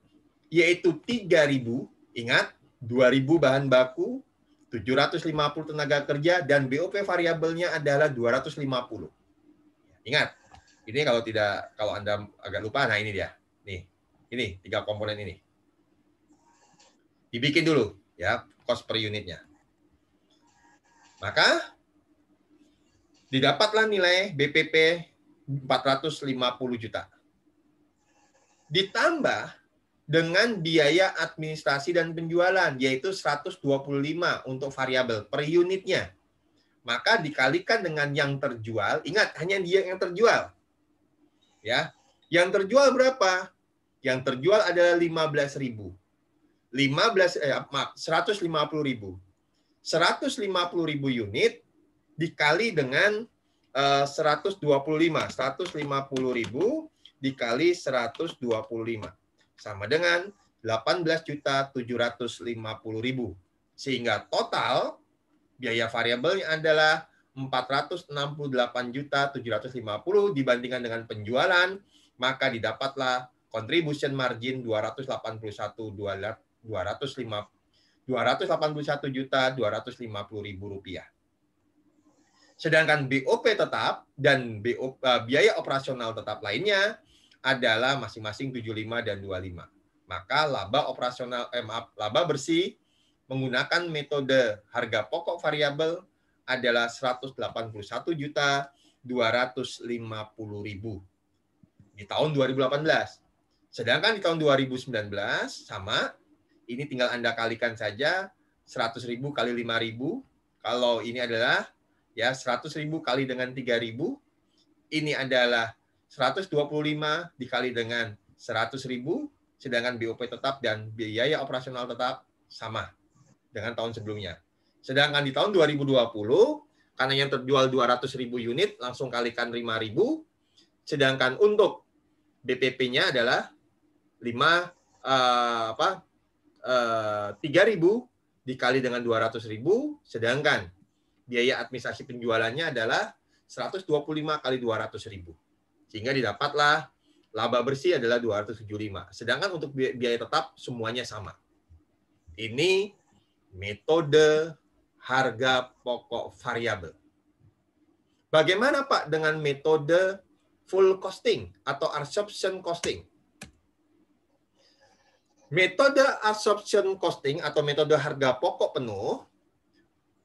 yaitu 3.000, ingat 2.000 bahan baku, 750 tenaga kerja, dan BOP variabelnya adalah 250. Ingat, ini kalau Anda agak lupa, nah ini dia. Nih, ini 3 komponen ini. Dibikin dulu ya cost per unitnya. Maka didapatlah nilai BPP 450 juta. Ditambah dengan biaya administrasi dan penjualan, yaitu 125 untuk variabel per unitnya. Maka dikalikan dengan yang terjual, ingat hanya dia yang terjual. Ya, yang terjual berapa? Yang terjual adalah 15.000. 150.000. 150.000 unit dikali dengan 125. 150.000 dikali 125 sama dengan 18.750.000. Sehingga total biaya variabelnya adalah 468.750 dibandingkan dengan penjualan, maka didapatlah contribution margin 281.250.000 rupiah. Sedangkan BOP tetap dan biaya operasional tetap lainnya adalah masing-masing 75 dan 25. Maka laba bersih menggunakan metode harga pokok variabel adalah 181.250.000 di tahun 2018. Sedangkan di tahun 2019 sama, ini tinggal Anda kalikan saja 100.000 kali 5.000. Kalau ini adalah ya 100.000 kali dengan 3.000, ini adalah 125 dikali dengan 100.000, sedangkan BOP tetap dan biaya operasional tetap sama dengan tahun sebelumnya. Sedangkan di tahun 2020, karena yang terjual 200.000 unit, langsung kalikan 5.000, sedangkan untuk BPP-nya adalah 3.000 dikali dengan 200.000, sedangkan biaya administrasi penjualannya adalah 125 kali 200.000. Sehingga didapatlah laba bersih adalah 275. Sedangkan untuk biaya tetap semuanya sama. Ini metode harga pokok variabel. Bagaimana Pak dengan metode full costing atau absorption costing? Metode absorption costing atau metode harga pokok penuh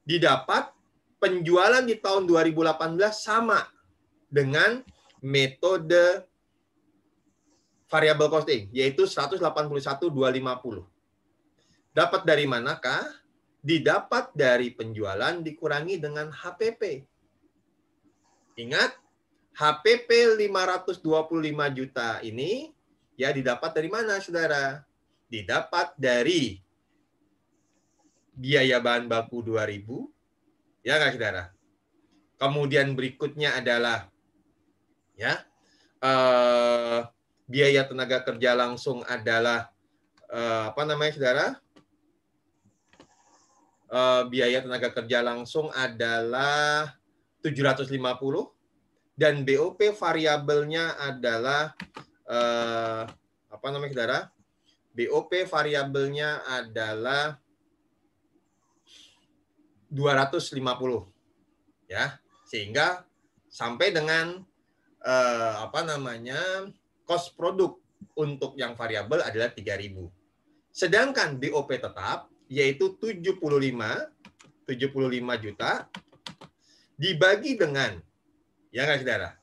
didapat penjualan di tahun 2018 sama dengan metode variable costing, yaitu 181.250. Dapat dari manakah? Didapat dari penjualan dikurangi dengan HPP. Ingat, HPP 525 juta ini ya didapat dari mana, saudara? Didapat dari biaya bahan baku 2.000, ya nggak, saudara? Kemudian berikutnya adalah ya biaya tenaga kerja langsung adalah saudara? Biaya tenaga kerja langsung adalah 750 dan BOP variabelnya adalah saudara? BOP variabelnya adalah 250 ya, sehingga sampai dengan cost produk untuk yang variabel adalah 3.000. Sedangkan BOP tetap yaitu 75 juta dibagi dengan, ya nggak saudara,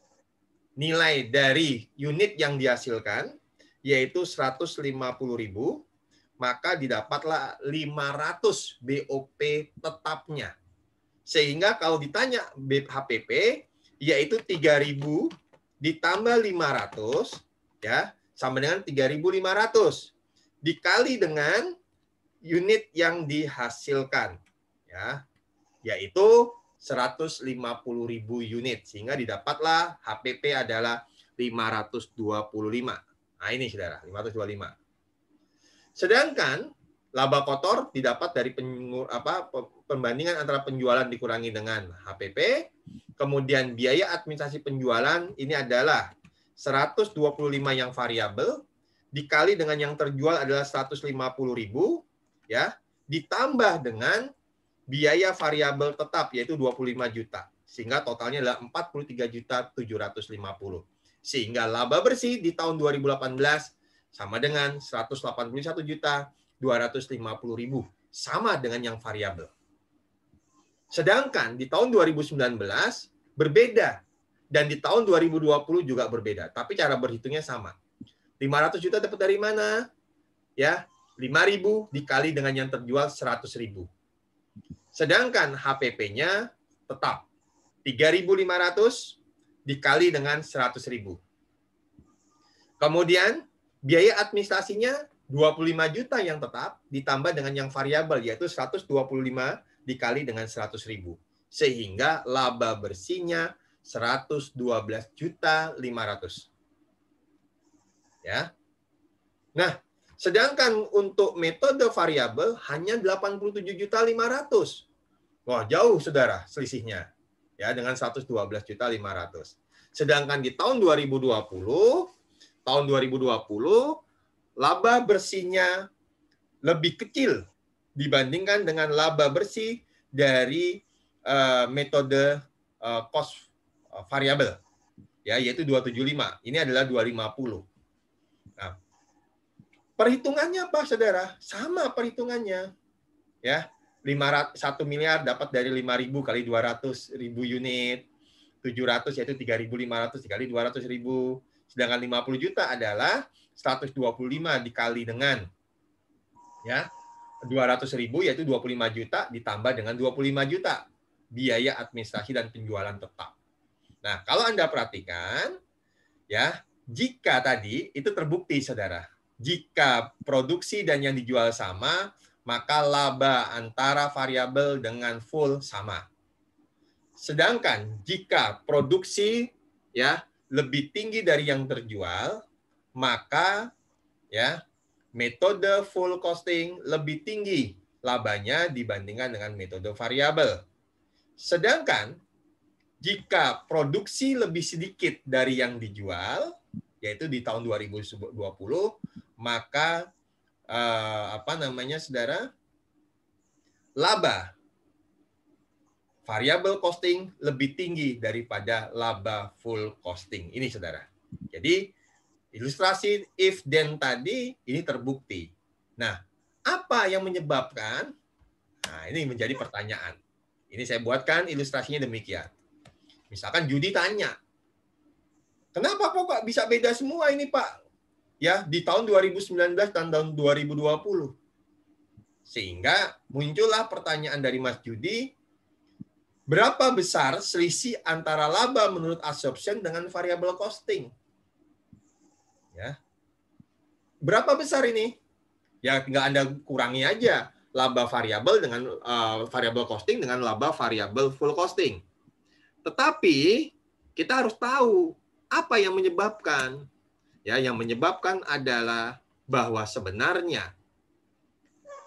nilai dari unit yang dihasilkan yaitu 150.000, maka didapatlah 500 BOP tetapnya. Sehingga kalau ditanya HPP yaitu 3.000 ditambah 500 ya sama dengan 3.500 dikali dengan unit yang dihasilkan ya, yaitu 150.000 unit, sehingga didapatlah HPP adalah 525. Nah ini saudara, 525. Sedangkan laba kotor didapat dari pembandingan antara penjualan dikurangi dengan HPP, kemudian biaya administrasi penjualan ini adalah 125 yang variabel dikali dengan yang terjual adalah 150.000 ya, ditambah dengan biaya variabel tetap yaitu 25 juta. Sehingga totalnya adalah 43.750. Sehingga laba bersih di tahun 2018 sama dengan 181.250.000, sama dengan yang variabel. Sedangkan di tahun 2019 berbeda dan di tahun 2020 juga berbeda, tapi cara berhitungnya sama. 500 juta dapat dari mana? Ya, 5.000 dikali dengan yang terjual 100.000. Sedangkan HPP-nya tetap 3.500 dikali dengan 100.000. Kemudian biaya administrasinya 25 juta yang tetap ditambah dengan yang variabel yaitu 125 dikali dengan 100.000. Sehingga laba bersihnya 112.500. Ya. Nah, sedangkan untuk metode variabel hanya 87.500. Wah, jauh saudara selisihnya. Ya, dengan 112.500. Sedangkan di tahun 2020 laba bersihnya lebih kecil dibandingkan dengan laba bersih dari metode cost variabel, ya, yaitu 275. Ini adalah 250. Nah, perhitungannya apa, saudara? Sama perhitungannya, ya. 1 miliar dapat dari 5.000 kali 200.000 unit, 700 yaitu 3.500 dikali 200.000. Sedangkan 50 juta adalah 125 dikali dengan ya 200.000 yaitu 25 juta ditambah dengan 25 juta biaya administrasi dan penjualan tetap. Nah, kalau Anda perhatikan ya, jika tadi itu terbukti saudara, jika produksi dan yang dijual sama, maka laba antara variabel dengan full sama. Sedangkan jika produksi ya lebih tinggi dari yang terjual, maka ya metode full costing lebih tinggi labanya dibandingkan dengan metode variabel. Sedangkan jika produksi lebih sedikit dari yang dijual, yaitu di tahun 2020, maka saudara, laba variable costing lebih tinggi daripada laba full costing. Ini saudara. Jadi ilustrasi if then tadi ini terbukti. Nah, apa yang menyebabkan? Nah, ini menjadi pertanyaan. Ini saya buatkan ilustrasinya demikian. Misalkan judi tanya, kenapa kok bisa beda semua ini Pak? Ya, di tahun 2019 dan tahun 2020. Sehingga muncullah pertanyaan dari Mas Judi, berapa besar selisih antara laba menurut assumption dengan variable costing? Ya. Berapa besar ini? Ya, nggak Anda kurangi aja laba variabel dengan variable costing dengan laba variabel full costing. Tetapi kita harus tahu apa yang menyebabkan. Ya, yang menyebabkan adalah bahwa sebenarnya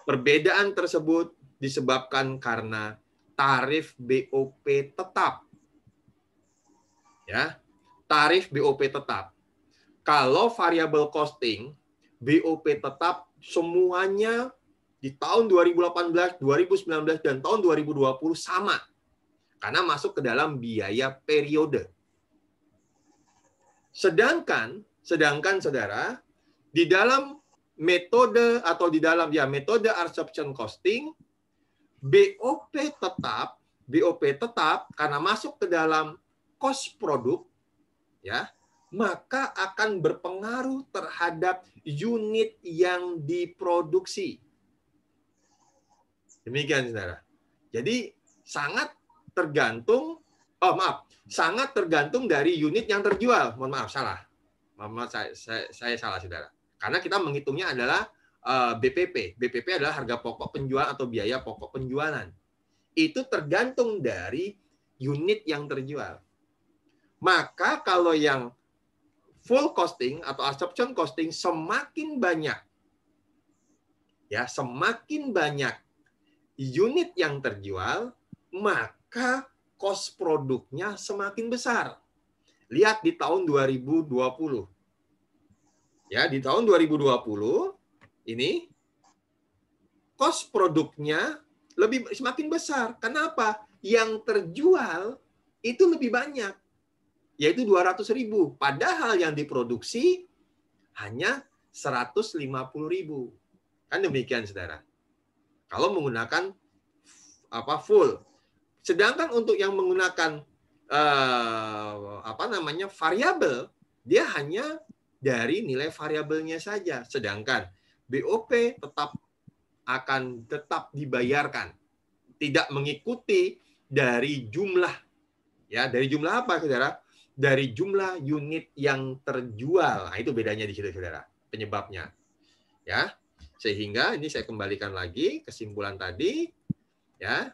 perbedaan tersebut disebabkan karena tarif BOP tetap. Ya, tarif BOP tetap. Kalau variable costing, BOP tetap semuanya di tahun 2018, 2019, dan tahun 2020 sama. Karena masuk ke dalam biaya periode. Sedangkan saudara, di dalam metode atau di dalam metode absorption costing, BOP tetap karena masuk ke dalam cost produk, ya, maka akan berpengaruh terhadap unit yang diproduksi. Demikian, saudara. Jadi sangat tergantung, sangat tergantung dari unit yang terjual. Mohon maaf, salah. Saya salah, saudara. Karena kita menghitungnya adalah BPP. BPP adalah harga pokok penjualan atau biaya pokok penjualan. Itu tergantung dari unit yang terjual. Maka kalau yang full costing atau absorption costing semakin banyak, ya, semakin banyak unit yang terjual, maka cost produknya semakin besar. Lihat di tahun 2020. Ya, di tahun 2020 ini cost produknya semakin besar. Kenapa? Yang terjual itu lebih banyak, yaitu 200.000. Padahal yang diproduksi hanya 150.000. Kan demikian, saudara. Kalau menggunakan full. Sedangkan untuk yang menggunakan variabel, dia hanya dari nilai variabelnya saja. Sedangkan BOP akan tetap dibayarkan, tidak mengikuti dari jumlah, ya, dari jumlah apa, saudara? Dari jumlah unit yang terjual. Nah, itu bedanya di situ, saudara, penyebabnya, ya. Sehingga ini saya kembalikan lagi kesimpulan tadi, ya.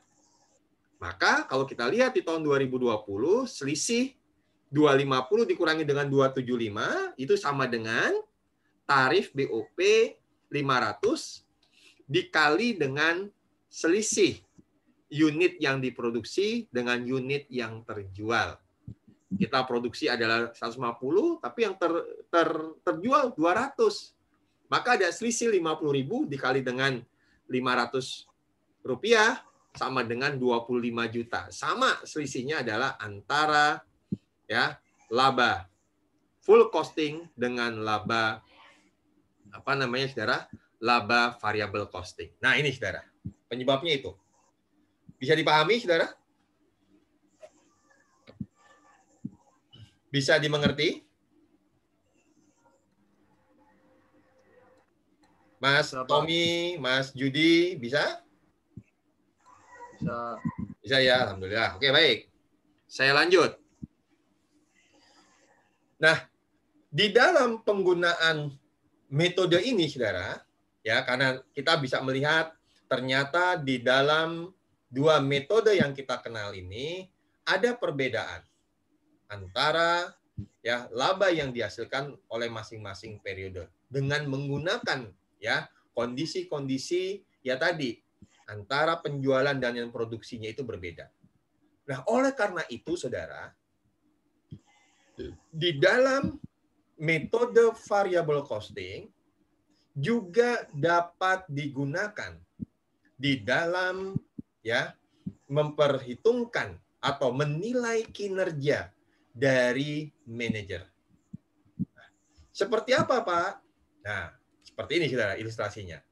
Maka kalau kita lihat di tahun 2020, selisih 250 dikurangi dengan 275 itu sama dengan tarif BOP 500 dikali dengan selisih unit yang diproduksi dengan unit yang terjual. Kita produksi adalah 150, tapi yang terjual 200. Maka ada selisih 50.000 dikali dengan 500 rupiah sama dengan 25 juta. Sama selisihnya adalah antara, ya, laba full costing dengan laba saudara? Laba variable costing. Nah, ini, saudara, penyebabnya itu. Bisa dipahami, saudara? Bisa dimengerti? Mas Tommy, Mas Judi, bisa? Bisa. Bisa, ya, alhamdulillah. Oke, baik. Saya lanjut. Nah, di dalam penggunaan metode ini, saudara, ya, karena kita bisa melihat ternyata di dalam dua metode yang kita kenal ini ada perbedaan antara, ya, laba yang dihasilkan oleh masing-masing periode dengan menggunakan, ya, kondisi-kondisi, ya, tadi antara penjualan dan yang produksinya itu berbeda. Nah, oleh karena itu, saudara, di dalam metode variable costing juga dapat digunakan di dalam, ya, memperhitungkan atau menilai kinerja dari manajer. Seperti apa, Pak? Nah, seperti ini, saudara, ilustrasinya.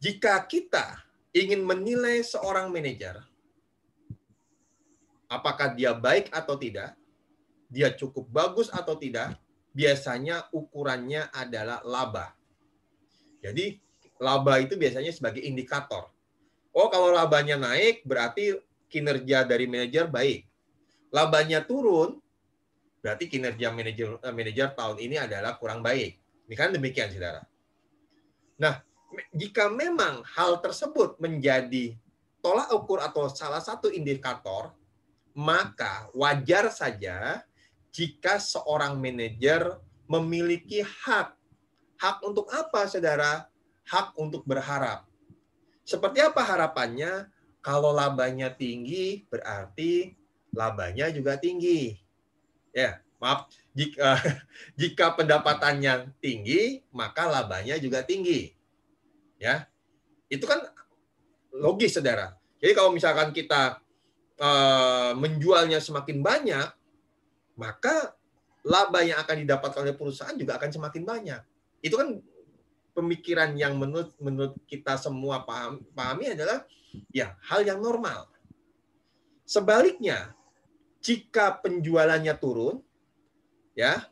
Jika kita ingin menilai seorang manajer, apakah dia baik atau tidak, dia cukup bagus atau tidak, biasanya ukurannya adalah laba. Jadi laba itu biasanya sebagai indikator. Oh, kalau labanya naik berarti kinerja dari manajer baik. Labanya turun berarti kinerja manajer tahun ini adalah kurang baik. Ini kan demikian, saudara. Nah, jika memang hal tersebut menjadi tolak ukur atau salah satu indikator, maka wajar saja jika seorang manajer memiliki hak. Hak untuk apa, saudara? Hak untuk berharap. Seperti apa harapannya? Kalau labanya tinggi, berarti labanya juga tinggi. Ya, maaf. Jika pendapatannya tinggi, maka labanya juga tinggi. Ya, itu kan logis, saudara. Jadi kalau misalkan kita menjualnya semakin banyak, maka laba yang akan didapatkan oleh perusahaan juga akan semakin banyak. Itu kan pemikiran yang menurut kita semua pahami adalah ya hal yang normal. Sebaliknya, jika penjualannya turun, ya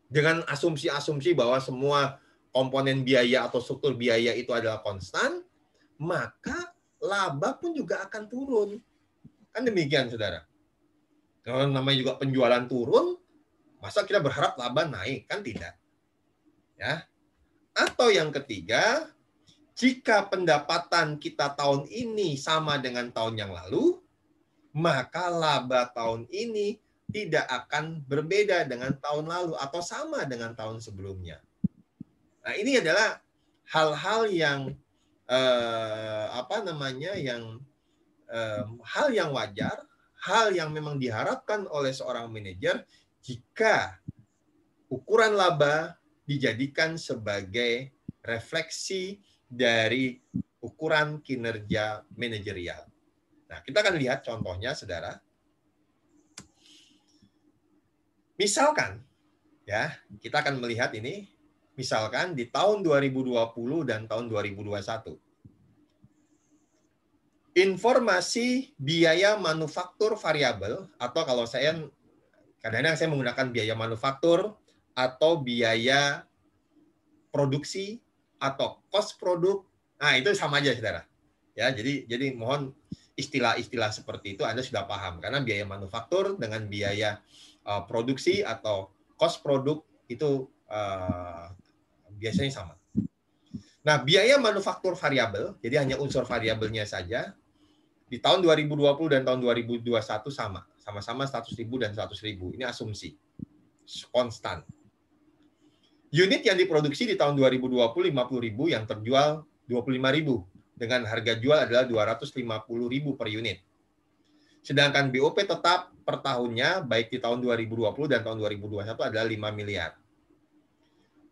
dengan asumsi-asumsi bahwa semua komponen biaya atau struktur biaya itu adalah konstan, maka laba pun juga akan turun. Kan demikian, saudara. Kalau namanya juga penjualan turun, masa kita berharap laba naik? Kan tidak. Ya. Atau yang ketiga, jika pendapatan kita tahun ini sama dengan tahun yang lalu, maka laba tahun ini tidak akan berbeda dengan tahun lalu atau sama dengan tahun sebelumnya. Nah, ini adalah hal-hal yang hal yang wajar, hal yang memang diharapkan oleh seorang manajer jika ukuran laba dijadikan sebagai refleksi dari ukuran kinerja manajerial. Nah, kita akan lihat contohnya, saudara. Misalkan, ya, kita akan melihat ini, misalkan di tahun 2020 dan tahun 2021. Informasi biaya manufaktur variabel, atau kalau kadang-kadang saya menggunakan biaya manufaktur, atau biaya produksi atau cost produk. Nah, itu sama aja, saudara. Ya, jadi mohon istilah-istilah seperti itu Anda sudah paham, karena biaya manufaktur dengan biaya produksi atau cost produk itu biasanya sama. Nah, biaya manufaktur variabel, jadi hanya unsur variabelnya saja, di tahun 2020 dan tahun 2021 sama-sama 100.000 dan 100.000. Ini asumsi konstan. Unit yang diproduksi di tahun 2020 50.000, yang terjual 25.000, dengan harga jual adalah 250.000 per unit. Sedangkan BOP tetap per tahunnya baik di tahun 2020 dan tahun 2021 adalah 5 miliar.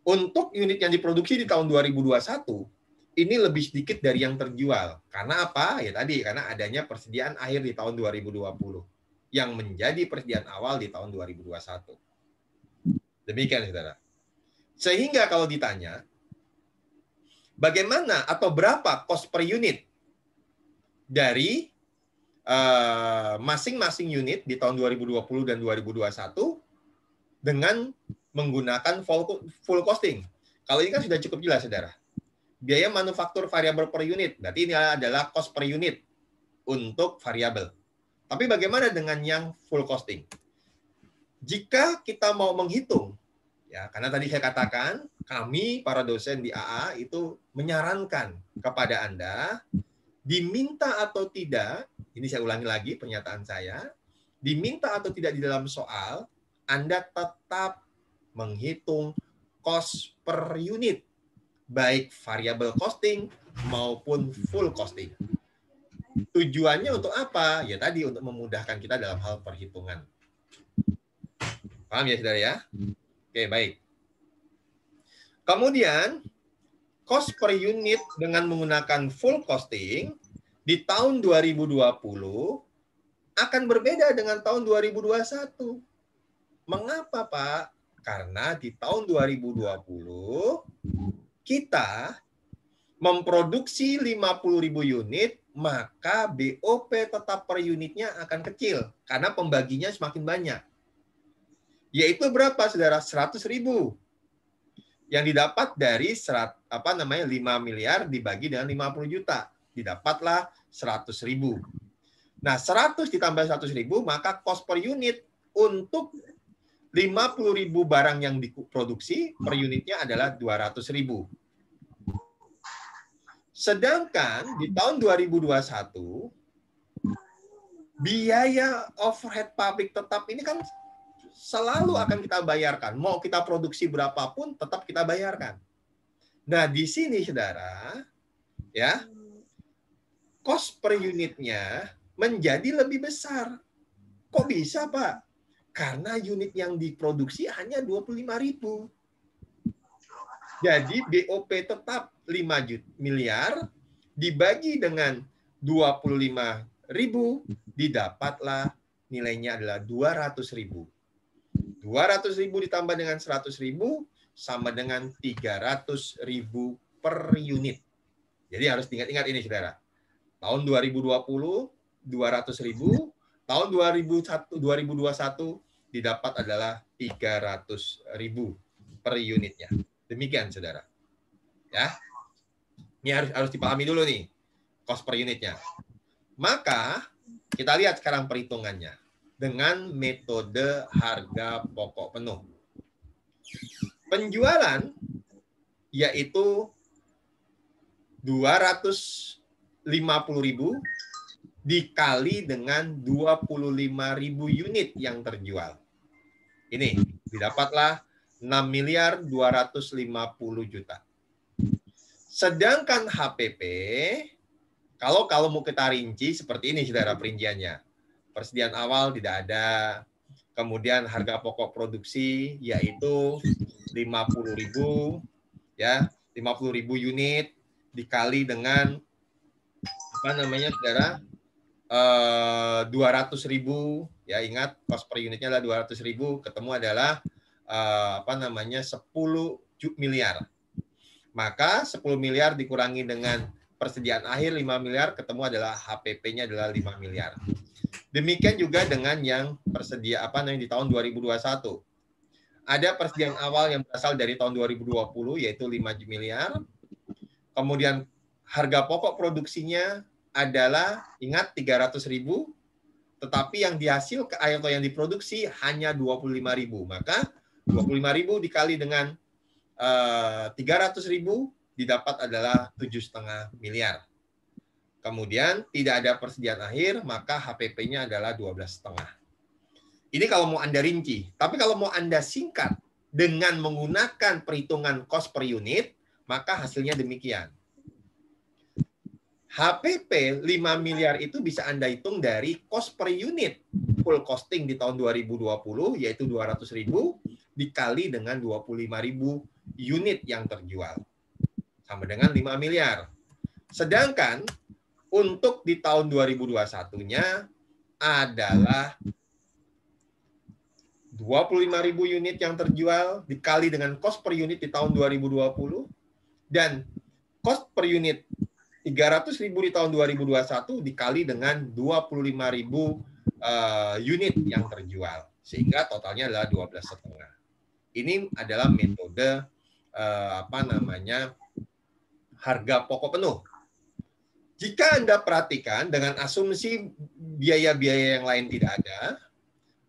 Untuk unit yang diproduksi di tahun 2021 ini lebih sedikit dari yang terjual. Karena apa? Ya tadi, karena adanya persediaan akhir di tahun 2020 yang menjadi persediaan awal di tahun 2021. Demikian, saudara. Sehingga kalau ditanya, bagaimana atau berapa cost per unit dari masing-masing unit di tahun 2020 dan 2021 dengan menggunakan full costing. Kalau ini kan sudah cukup jelas, saudara. Biaya manufaktur variabel per unit, berarti ini adalah cost per unit untuk variabel. Tapi bagaimana dengan yang full costing? Jika kita mau menghitung, ya, karena tadi saya katakan, kami para dosen di AA itu menyarankan kepada Anda, diminta atau tidak, ini saya ulangi lagi pernyataan saya, diminta atau tidak di dalam soal, Anda tetap menghitung cost per unit, baik variable costing maupun full costing. Tujuannya untuk apa? Ya tadi, untuk memudahkan kita dalam hal perhitungan. Paham ya, saudara ya? Oke, baik. Kemudian, cost per unit dengan menggunakan full costing di tahun 2020 akan berbeda dengan tahun 2021. Mengapa, Pak? Karena di tahun 2020 kita memproduksi 50.000 unit, maka BOP tetap per unitnya akan kecil karena pembaginya semakin banyak. Yaitu berapa, saudara? 100.000. Yang didapat dari 5 miliar dibagi dengan 50 juta. Didapatlah 100.000. Nah, 100 ditambah 100.000, maka cost per unit untuk 50.000 barang yang diproduksi per unitnya adalah 200.000. Sedangkan di tahun 2021, biaya overhead pabrik tetap ini kan selalu akan kita bayarkan. Mau kita produksi berapapun, tetap kita bayarkan. Nah, di sini, saudara, ya, cost per unitnya menjadi lebih besar. Kok bisa, Pak? Karena unit yang diproduksi hanya 25.000. Jadi BOP tetap 5 miliar dibagi dengan 25.000, didapatlah nilainya adalah 200.000. 200.000 ditambah dengan 100.000 sama dengan 300.000 per unit. Jadi harus diingat-ingat ini, saudara. Tahun 2020, 200.000. Tahun 2021 didapat adalah 300.000 per unitnya. Demikian, saudara. Ya, ini harus dipahami dulu nih, cost per unitnya. Maka kita lihat sekarang perhitungannya dengan metode harga pokok penuh. Penjualan yaitu 250.000 dikali dengan 25.000 unit yang terjual. Ini didapatlah 6.250 juta. Sedangkan HPP, kalau mau kita rinci seperti ini, saudara, perinciannya. Persediaan awal tidak ada. Kemudian harga pokok produksi yaitu 50.000, ya, 50.000 unit dikali dengan apa namanya, saudara? 200.000, ya, ingat cost per unitnya adalah 200.000, ketemu adalah 10 miliar. Maka 10 miliar dikurangi dengan persediaan akhir 5 miliar, ketemu adalah HPP-nya adalah 5 miliar. Demikian juga dengan yang di tahun 2021. Ada persediaan awal yang berasal dari tahun 2020 yaitu 5 miliar. Kemudian harga pokok produksinya adalah, ingat, 300.000, tetapi yang dihasilkan atau yang diproduksi hanya 25.000. Maka 25.000 dikali dengan 300.000 didapat adalah 7,5 miliar. Kemudian tidak ada persediaan akhir, maka HPP-nya adalah 12,5. Ini kalau mau Anda rinci. Tapi kalau mau Anda singkat dengan menggunakan perhitungan cost per unit, maka hasilnya demikian. HPP 5 miliar itu bisa Anda hitung dari cost per unit. Full costing di tahun 2020 yaitu 200.000 dikali dengan 25.000 unit yang terjual. Sama dengan 5 miliar. Sedangkan untuk di tahun 2021-nya adalah 25.000 unit yang terjual dikali dengan cost per unit di tahun 2020 dan cost per unit 300.000 di tahun 2021 dikali dengan 25.000 unit yang terjual, sehingga totalnya adalah 12,5. Ini adalah metode harga pokok penuh. Jika Anda perhatikan dengan asumsi biaya-biaya yang lain tidak ada,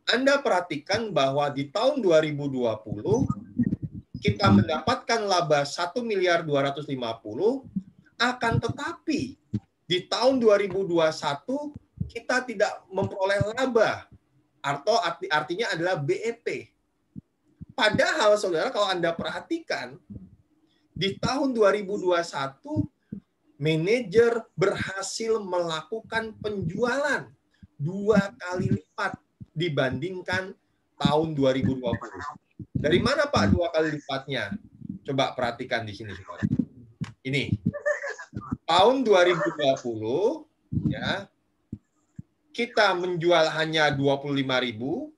Anda perhatikan bahwa di tahun 2020 kita mendapatkan laba 1.250.000, akan tetapi di tahun 2021 kita tidak memperoleh laba, atau artinya adalah BEP. Padahal, saudara, kalau Anda perhatikan di tahun 2021 manajer berhasil melakukan penjualan 2 kali lipat dibandingkan tahun 2020. Dari mana, Pak, 2 kali lipatnya? Coba perhatikan di sini, saudara. Ini tahun 2020 ya, kita menjual hanya 25.000,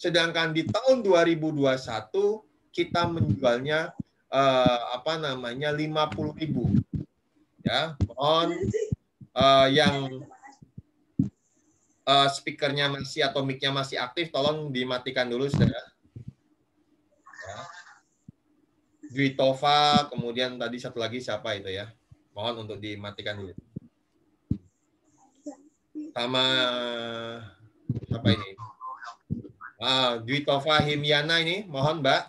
sedangkan di tahun 2021 kita menjualnya 50.000. Ya, mohon yang speakernya masih atau mic-nya masih aktif, tolong dimatikan dulu, saudara. Ya. Dwi Tova, kemudian tadi satu lagi siapa itu ya? Mohon untuk dimatikan dulu. Sama siapa ini? Dwi Tova Himyana ini, mohon Mbak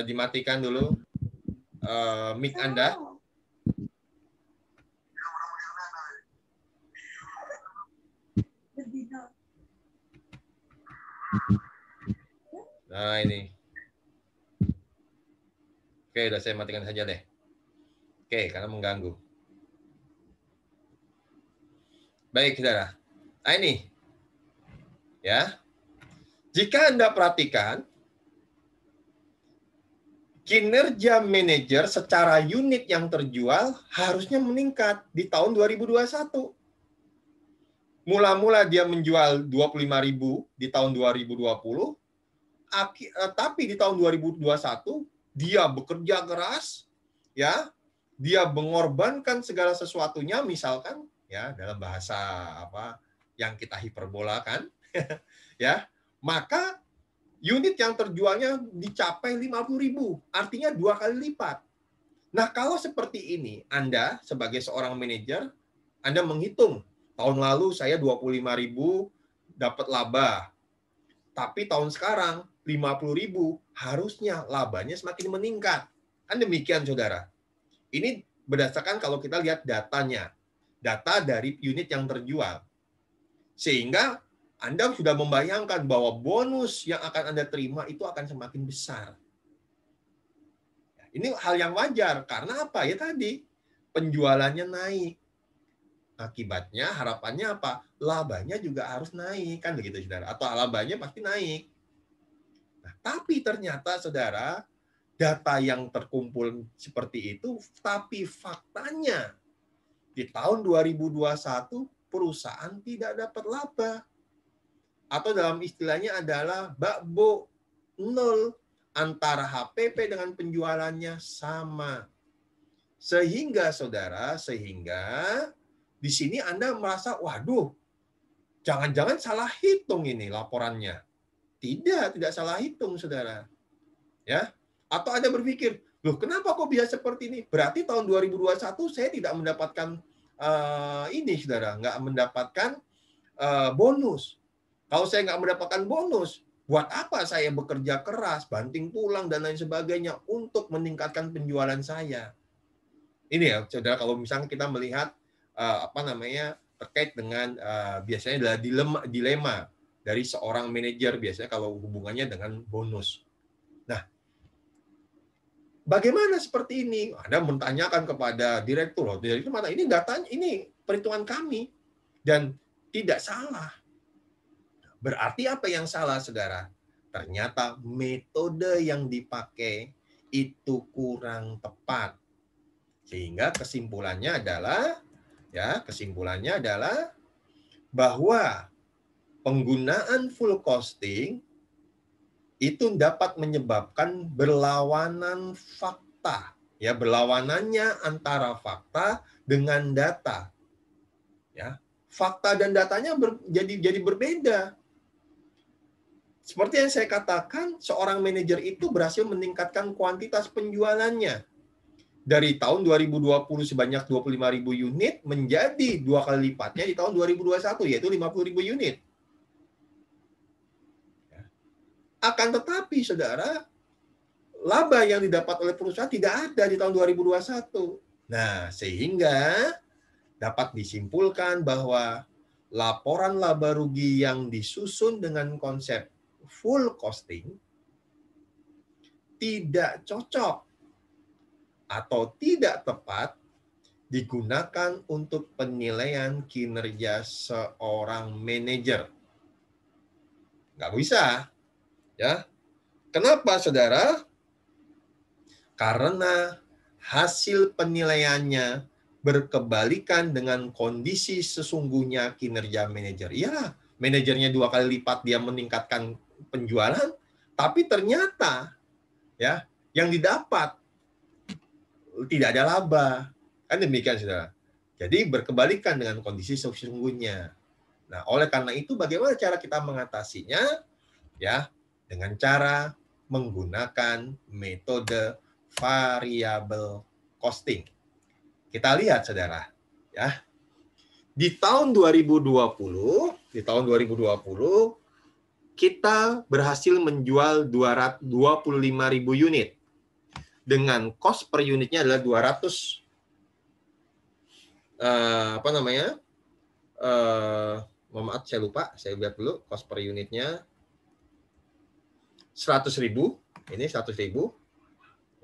dimatikan dulu mic Anda. Nah, ini. Oke, udah saya matikan saja deh. Oke, karena mengganggu. Baik, saudara. Nah, ini. Ya. Jika Anda perhatikan, kinerja manajer secara unit yang terjual harusnya meningkat di tahun 2021. Mula-mula dia menjual 25.000 di tahun 2020, Tapi di tahun 2021 dia bekerja keras, ya, dia mengorbankan segala sesuatunya, misalkan ya dalam bahasa apa yang kita hiperbolakan, ya, maka unit yang terjualnya dicapai 50.000, artinya 2 kali lipat. Nah, kalau seperti ini, Anda sebagai seorang manajer, Anda menghitung, tahun lalu saya 25.000 dapat laba, tapi tahun sekarang 50.000, harusnya labanya semakin meningkat. Kan demikian, saudara. Ini berdasarkan kalau kita lihat datanya, data dari unit yang terjual. Sehingga Anda sudah membayangkan bahwa bonus yang akan Anda terima itu akan semakin besar. Ini hal yang wajar, karena apa? Ya tadi, penjualannya naik. Akibatnya harapannya apa? Labanya juga harus naik, kan begitu, saudara? Atau labanya pasti naik. Nah, tapi ternyata, saudara, data yang terkumpul seperti itu, tapi faktanya di tahun 2021 perusahaan tidak dapat laba. Atau dalam istilahnya adalah bakbo, nol. Antara HPP dengan penjualannya sama. Sehingga, saudara, di sini Anda merasa, waduh, jangan-jangan salah hitung ini laporannya. Tidak salah hitung, saudara. Ya, atau Anda berpikir, loh kenapa kok bisa seperti ini? Berarti tahun 2021 saya tidak mendapatkan ini, saudara, nggak mendapatkan bonus. Kalau saya nggak mendapatkan bonus, buat apa saya bekerja keras, banting tulang, dan lain sebagainya untuk meningkatkan penjualan saya? Ini ya, saudara, kalau misalnya kita melihat terkait dengan biasanya adalah dilema dari seorang manajer, biasanya kalau hubungannya dengan bonus. Nah, bagaimana seperti ini? Anda menanyakan kepada direktur, direktur mana? Ini datanya, ini perhitungan kami, dan tidak salah. Berarti apa yang salah, saudara? Ternyata metode yang dipakai itu kurang tepat. Sehingga kesimpulannya adalah bahwa penggunaan full costing itu dapat menyebabkan berlawanan fakta. Ya, berlawanannya antara fakta dengan data. Ya, fakta dan datanya jadi berbeda. Seperti yang saya katakan, seorang manajer itu berhasil meningkatkan kuantitas penjualannya. Dari tahun 2020 sebanyak 25.000 unit menjadi 2 kali lipatnya di tahun 2021, yaitu 50.000 unit. Akan tetapi, saudara, laba yang didapat oleh perusahaan tidak ada di tahun 2021. Nah, sehingga dapat disimpulkan bahwa laporan laba rugi yang disusun dengan konsep full costing tidak cocok atau tidak tepat digunakan untuk penilaian kinerja seorang manajer. Nggak bisa. Ya. Kenapa, saudara? Karena hasil penilaiannya berkebalikan dengan kondisi sesungguhnya kinerja manajer. Ya, manajernya 2 kali lipat dia meningkatkan penjualan, tapi ternyata ya yang didapat tidak ada laba. Kan demikian, saudara. Jadi berkebalikan dengan kondisi sesungguhnya. Nah, oleh karena itu bagaimana cara kita mengatasinya? Ya, dengan cara menggunakan metode variable costing. Kita lihat, saudara, ya. Di tahun 2020, kita berhasil menjual 25.000 unit dengan cost per unitnya adalah 200 maaf, saya lupa, saya lihat dulu cost per unitnya 100.000, ini 100.000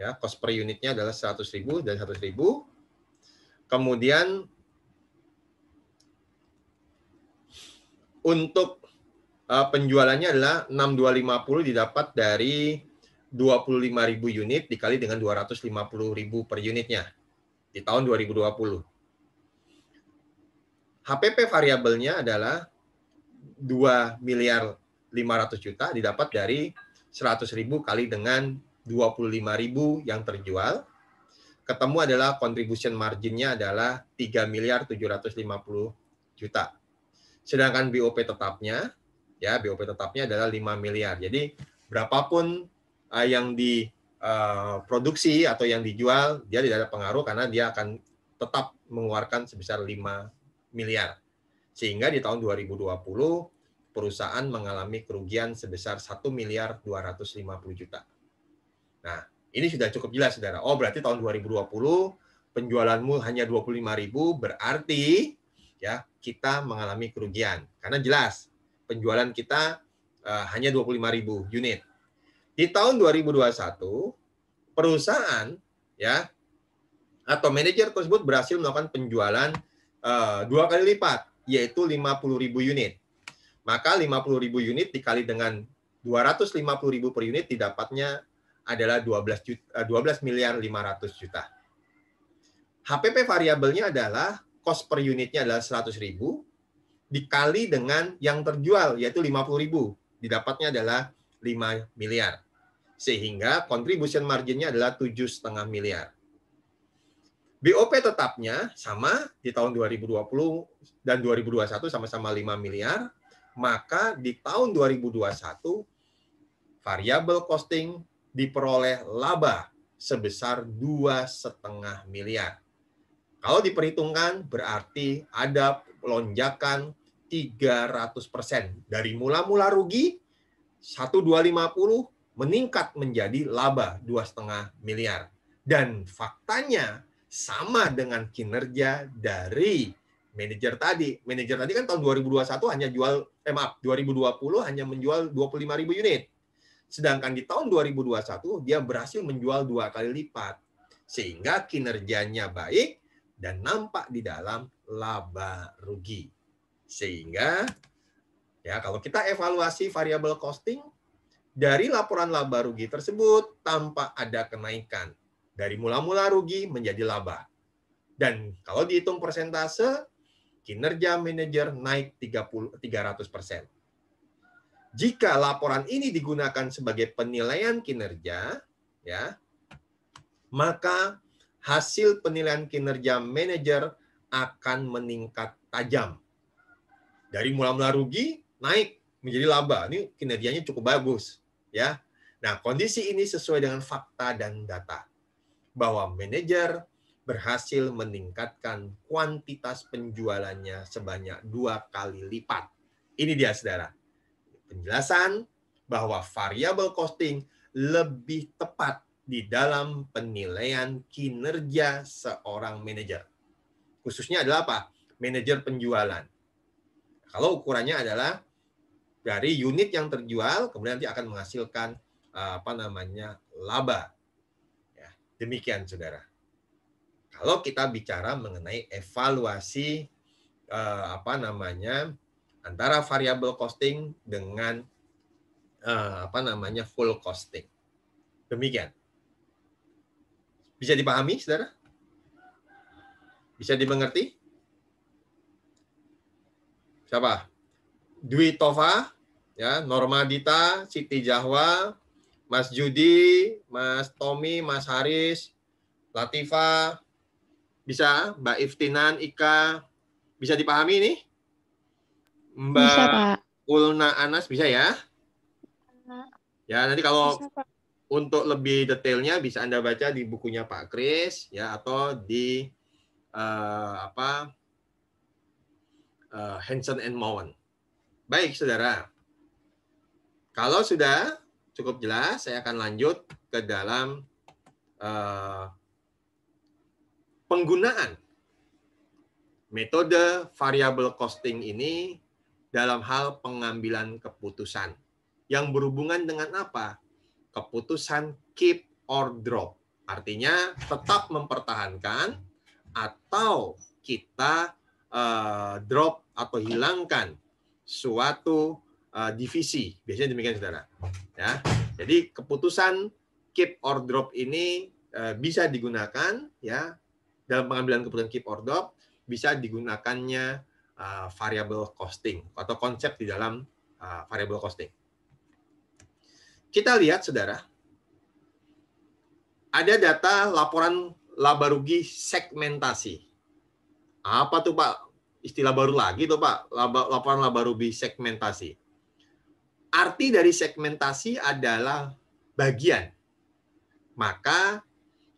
ya, cost per unitnya adalah 100.000 dan 100.000. Kemudian untuk penjualannya adalah 6250 didapat dari 25.000 unit dikali dengan 250.000 per unitnya di tahun 2020. HPP variabelnya adalah 2.500.000.000 didapat dari 100.000 kali dengan 25.000 yang terjual, ketemu adalah contribution margin-nya adalah 3.750 juta. Sedangkan BOP tetapnya, ya BOP tetapnya adalah 5 miliar. Jadi berapapun yang diproduksi atau yang dijual, dia tidak ada pengaruh karena dia akan tetap mengeluarkan sebesar 5 miliar. Sehingga di tahun 2020 perusahaan mengalami kerugian sebesar 1.250 juta. Nah, ini sudah cukup jelas, saudara. Oh, berarti tahun 2020 penjualanmu hanya 25.000, berarti ya kita mengalami kerugian. Karena jelas penjualan kita hanya 25.000 unit. Di tahun 2021 perusahaan ya atau manajer tersebut berhasil melakukan penjualan 2 kali lipat, yaitu 50.000 unit. Maka 50.000 unit dikali dengan 250.000 per unit didapatnya adalah 12 miliar 500 juta. HPP variabelnya adalah cost per unitnya adalah 100.000 dikali dengan yang terjual yaitu 50.000, didapatnya adalah 5 miliar. Sehingga contribution margin-nya adalah 7,5 miliar. BOP tetapnya sama di tahun 2020 dan 2021 sama-sama 5 miliar. Maka di tahun 2021 variable costing diperoleh laba sebesar 2,5 miliar. Kalau diperhitungkan berarti ada lonjakan 300%. Dari mula-mula rugi 1,250 meningkat menjadi laba 2,5 miliar. Dan faktanya sama dengan kinerja dari manajer tadi. Manajer tadi kan tahun 2021 hanya 2020 hanya menjual 25.000 unit. Sedangkan di tahun 2021 dia berhasil menjual 2 kali lipat. Sehingga kinerjanya baik dan nampak di dalam laba rugi. Sehingga ya kalau kita evaluasi variable costing dari laporan laba rugi tersebut tampak ada kenaikan dari mula-mula rugi menjadi laba. Dan kalau dihitung persentase kinerja manajer naik 300%. Jika laporan ini digunakan sebagai penilaian kinerja, ya, maka hasil penilaian kinerja manajer akan meningkat tajam. Dari mula-mula rugi naik menjadi laba. Ini kinerjanya cukup bagus, ya. Nah, kondisi ini sesuai dengan fakta dan data bahwa manajer berhasil meningkatkan kuantitas penjualannya sebanyak 2 kali lipat. Ini dia, saudara. Penjelasan bahwa variable costing lebih tepat di dalam penilaian kinerja seorang manajer. Khususnya adalah apa? Manajer penjualan. Kalau ukurannya adalah dari unit yang terjual, kemudian nanti akan menghasilkan laba. Ya, demikian, saudara. Kalau kita bicara mengenai evaluasi antara variable costing dengan full costing. Demikian. Bisa dipahami, saudara? Bisa dimengerti? Siapa? Dwi Tova, ya, Norma Dita, Siti Jahwa, Mas Judi, Mas Tommy, Mas Haris, Latifa, bisa, Mbak Iftinan, Ika, bisa dipahami ini? Mbak Bisa, Pak. Ulna Anas, bisa ya? Ya, nanti kalau Bisa, Pak. untuk lebih detailnya bisa Anda baca di bukunya Pak Kris, ya, atau di Hanson and Mowen. Baik, saudara. Kalau sudah cukup jelas, saya akan lanjut ke dalam penggunaan metode variable costing ini dalam hal pengambilan keputusan. Yang berhubungan dengan apa? Keputusan keep or drop. Artinya tetap mempertahankan atau kita drop atau hilangkan suatu divisi. Biasanya demikian, saudara. Ya, jadi keputusan keep or drop ini bisa digunakan, ya, dalam pengambilan keputusan keep or drop bisa digunakannya variable costing atau konsep di dalam variable costing. Kita lihat, saudara, ada data laporan laba rugi segmentasi. Apa tuh, Pak? Istilah baru lagi tuh, Pak, laporan laba rugi segmentasi. Arti dari segmentasi adalah bagian. Maka,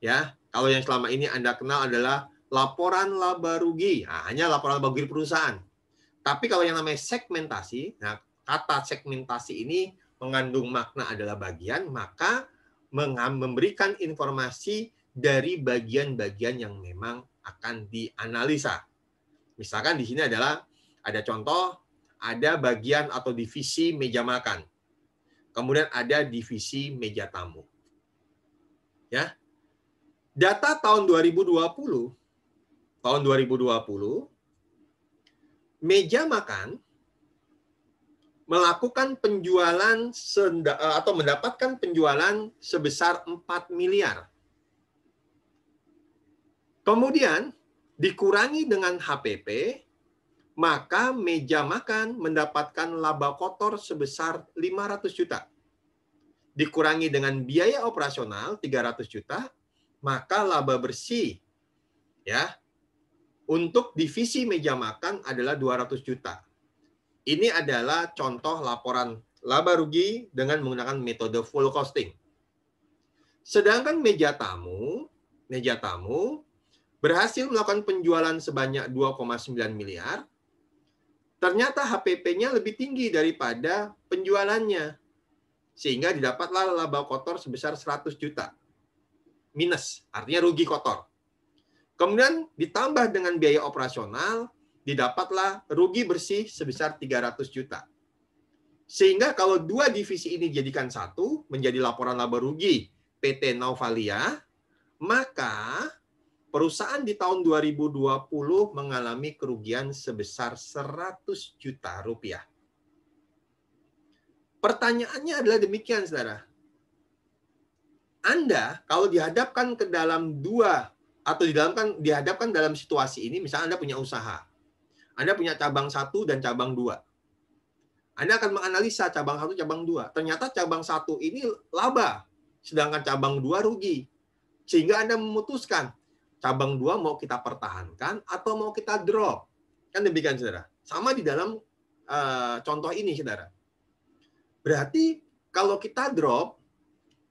ya, kalau yang selama ini Anda kenal adalah laporan laba rugi. Nah, hanya laporan laba rugi perusahaan. Tapi kalau yang namanya segmentasi, nah, kata segmentasi ini mengandung makna adalah bagian, maka memberikan informasi dari bagian-bagian yang memang akan dianalisa. Misalkan di sini adalah ada contoh, ada bagian atau divisi meja makan. Kemudian ada divisi meja tamu. Ya. Data tahun 2020 meja makan melakukan penjualan atau mendapatkan penjualan sebesar 4 miliar. Kemudian dikurangi dengan HPP, maka meja makan mendapatkan laba kotor sebesar 500 juta. Dikurangi dengan biaya operasional 300 juta, maka laba bersih ya untuk divisi meja makan adalah 200 juta. Ini adalah contoh laporan laba rugi dengan menggunakan metode full costing. Sedangkan meja tamu berhasil melakukan penjualan sebanyak 2,9 miliar. Ternyata HPP-nya lebih tinggi daripada penjualannya. Sehingga didapatlah laba kotor sebesar 100 juta. Minus, artinya rugi kotor. Kemudian ditambah dengan biaya operasional, didapatlah rugi bersih sebesar 300 juta. Sehingga kalau dua divisi ini dijadikan satu, menjadi laporan laba rugi PT Novalia, maka perusahaan di tahun 2020 mengalami kerugian sebesar 100 juta rupiah. Pertanyaannya adalah demikian, saudara. Anda kalau dihadapkan ke dalam dihadapkan dalam situasi ini, misalnya Anda punya usaha. Anda punya cabang 1 dan cabang 2. Anda akan menganalisa cabang 1, cabang 2. Ternyata cabang 1 ini laba, sedangkan cabang 2 rugi. Sehingga Anda memutuskan, cabang 2 mau kita pertahankan atau mau kita drop. Kan demikian, saudara. Sama di dalam contoh ini, saudara. Berarti kalau kita drop,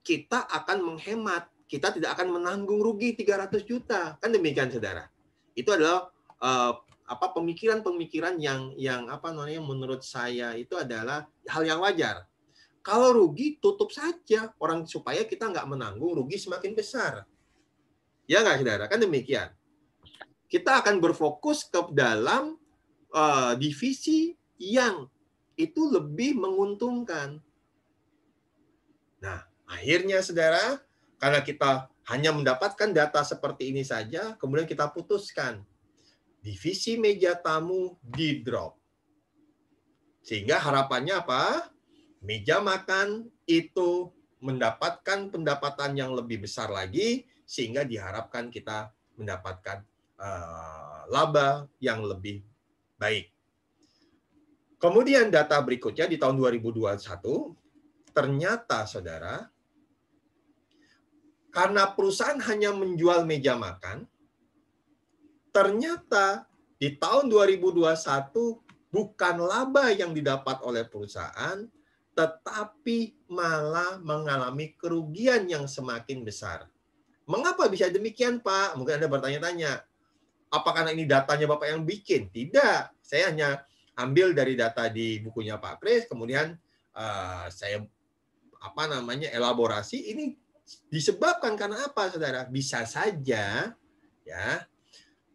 kita akan menghemat. Kita tidak akan menanggung rugi 300 juta. Kan demikian, saudara. Itu adalah pemikiran-pemikiran yang menurut saya itu adalah hal yang wajar. Kalau rugi tutup saja supaya kita nggak menanggung rugi semakin besar. Ya nggak, saudara? Kan demikian. Kita akan berfokus ke dalam divisi yang itu lebih menguntungkan. Nah, akhirnya, saudara, karena kita hanya mendapatkan data seperti ini saja, kemudian kita putuskan divisi meja tamu di drop. Sehingga harapannya apa? Meja makan itu mendapatkan pendapatan yang lebih besar lagi, sehingga diharapkan kita mendapatkan laba yang lebih baik. Kemudian data berikutnya di tahun 2021, ternyata, saudara, karena perusahaan hanya menjual meja makan, ternyata di tahun 2021 bukan laba yang didapat oleh perusahaan, tetapi malah mengalami kerugian yang semakin besar. Mengapa bisa demikian, Pak? Mungkin Anda bertanya-tanya, apakah ini datanya Bapak yang bikin? Tidak, saya hanya ambil dari data di bukunya Pak Kris, kemudian saya elaborasi. Ini disebabkan karena apa, saudara? Bisa saja ya,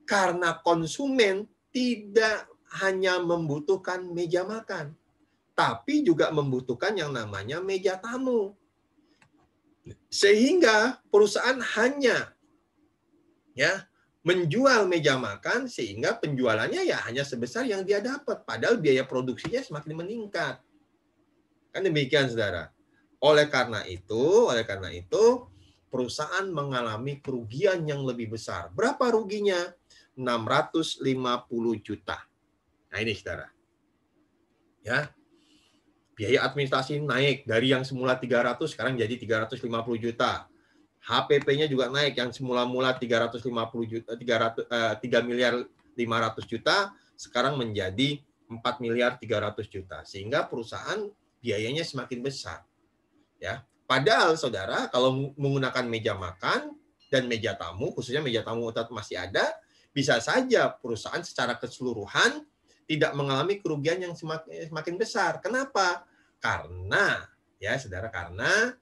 karena konsumen tidak hanya membutuhkan meja makan, tapi juga membutuhkan yang namanya meja tamu. Sehingga perusahaan hanya menjual meja makan, sehingga penjualannya ya hanya sebesar yang dia dapat, padahal biaya produksinya semakin meningkat. Kan demikian, saudara. Oleh karena itu perusahaan mengalami kerugian yang lebih besar. Berapa ruginya? 650 juta. Nah, ini, saudara. Ya. Biaya administrasi naik dari yang semula 300 sekarang jadi 350 juta. HPP-nya juga naik yang semula-mula 350 juta 3 miliar 500 juta sekarang menjadi 4 miliar 300 juta. Sehingga perusahaan biayanya semakin besar. Ya. Padahal saudara kalau menggunakan meja makan dan meja tamu, khususnya meja tamu tetap masih ada, bisa saja perusahaan secara keseluruhan tidak mengalami kerugian yang semakin besar. Kenapa? Karena ya saudara, karena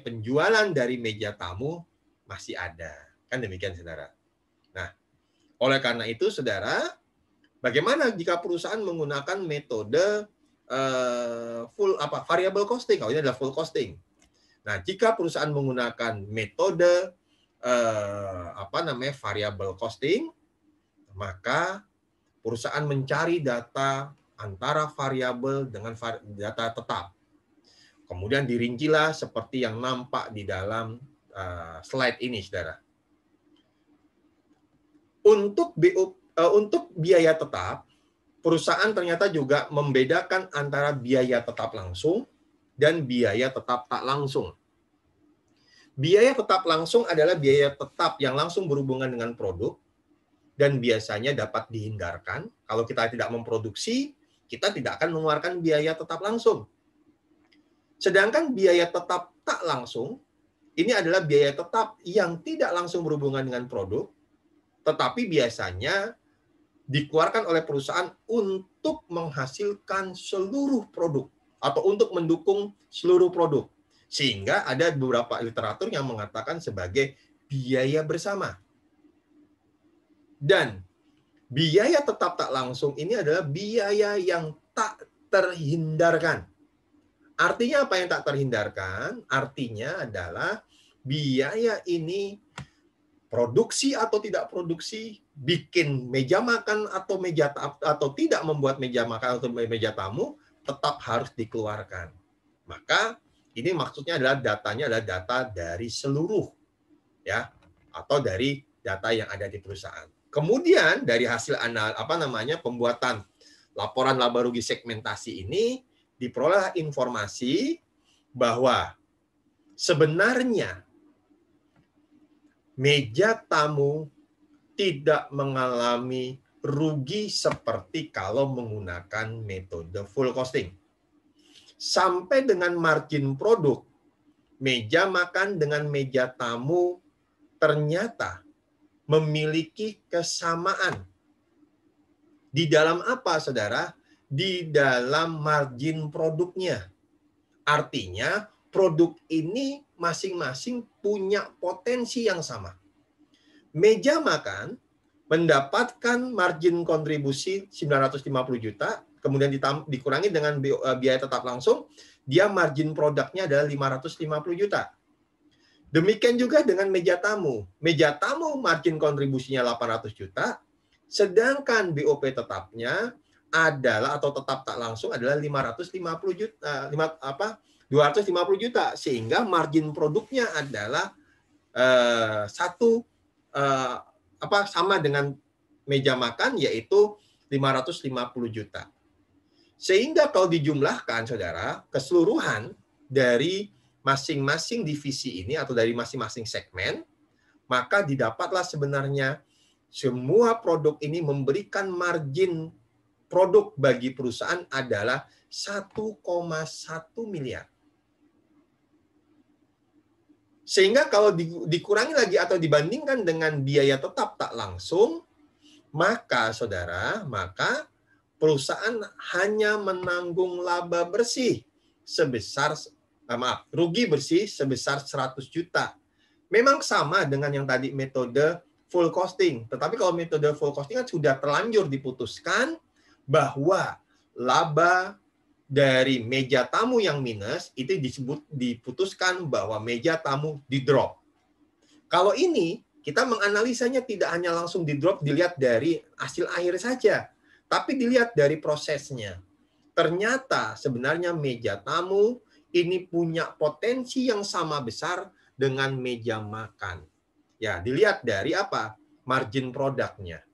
penjualan dari meja tamu masih ada. Kan demikian saudara. Nah, oleh karena itu saudara, bagaimana jika perusahaan menggunakan metode variable costing? Kalau ini adalah full costing. Nah, jika perusahaan menggunakan metode variable costing, maka perusahaan mencari data antara variabel dengan data tetap. Kemudian dirincilah seperti yang nampak di dalam slide ini, saudara. Untuk biaya tetap, perusahaan ternyata juga membedakan antara biaya tetap langsung dan biaya tetap tak langsung. Biaya tetap langsung adalah biaya tetap yang langsung berhubungan dengan produk dan biasanya dapat dihindarkan. Kalau kita tidak memproduksi, kita tidak akan mengeluarkan biaya tetap langsung. Sedangkan biaya tetap tak langsung, ini adalah biaya tetap yang tidak langsung berhubungan dengan produk, tetapi biasanya dikeluarkan oleh perusahaan untuk menghasilkan seluruh produk atau untuk mendukung seluruh produk. Sehingga ada beberapa literatur yang mengatakan sebagai biaya bersama. Dan biaya tetap tak langsung ini adalah biaya yang tak terhindarkan. Artinya apa yang tak terhindarkan? Artinya adalah biaya ini produksi atau tidak produksi, bikin meja makan atau tidak membuat meja makan atau meja tamu tetap harus dikeluarkan. Maka ini maksudnya adalah datanya adalah data dari seluruh ya atau dari data yang ada di perusahaan. Kemudian dari hasil pembuatan laporan laba rugi segmentasi ini diperoleh informasi bahwa sebenarnya meja tamu tidak mengalami rugi seperti kalau menggunakan metode full costing. Sampai dengan margin produk, meja makan dengan meja tamu ternyata memiliki kesamaan. Di dalam apa, saudara? Di dalam margin produknya. Artinya, produk ini masing-masing punya potensi yang sama. Meja makan mendapatkan margin kontribusi 950 juta, kemudian dikurangi dengan biaya tetap langsung, dia margin produknya adalah 550 juta. Demikian juga dengan meja tamu. Meja tamu margin kontribusinya 800 juta, sedangkan BOP tetapnya adalah atau tetap tak langsung adalah 250 juta, sehingga margin produknya adalah sama dengan meja makan, yaitu 550 juta. Sehingga kalau dijumlahkan, saudara, keseluruhan dari masing-masing divisi ini atau dari masing-masing segmen, maka didapatlah sebenarnya semua produk ini memberikan margin produk bagi perusahaan adalah 1,1 miliar. Sehingga kalau dikurangi lagi atau dibandingkan dengan biaya tetap tak langsung, maka saudara, perusahaan hanya menanggung laba bersih sebesar rugi bersih sebesar 100 juta. Memang sama dengan yang tadi metode full costing, tetapi kalau metode full costing kan sudah terlanjur diputuskan bahwa laba dari meja tamu yang minus itu diputuskan bahwa meja tamu di drop. Kalau ini kita menganalisanya tidak hanya langsung di drop dilihat dari hasil akhir saja, tapi dilihat dari prosesnya. Ternyata sebenarnya meja tamu ini punya potensi yang sama besar dengan meja makan. Ya, dilihat dari apa? Margin produknya.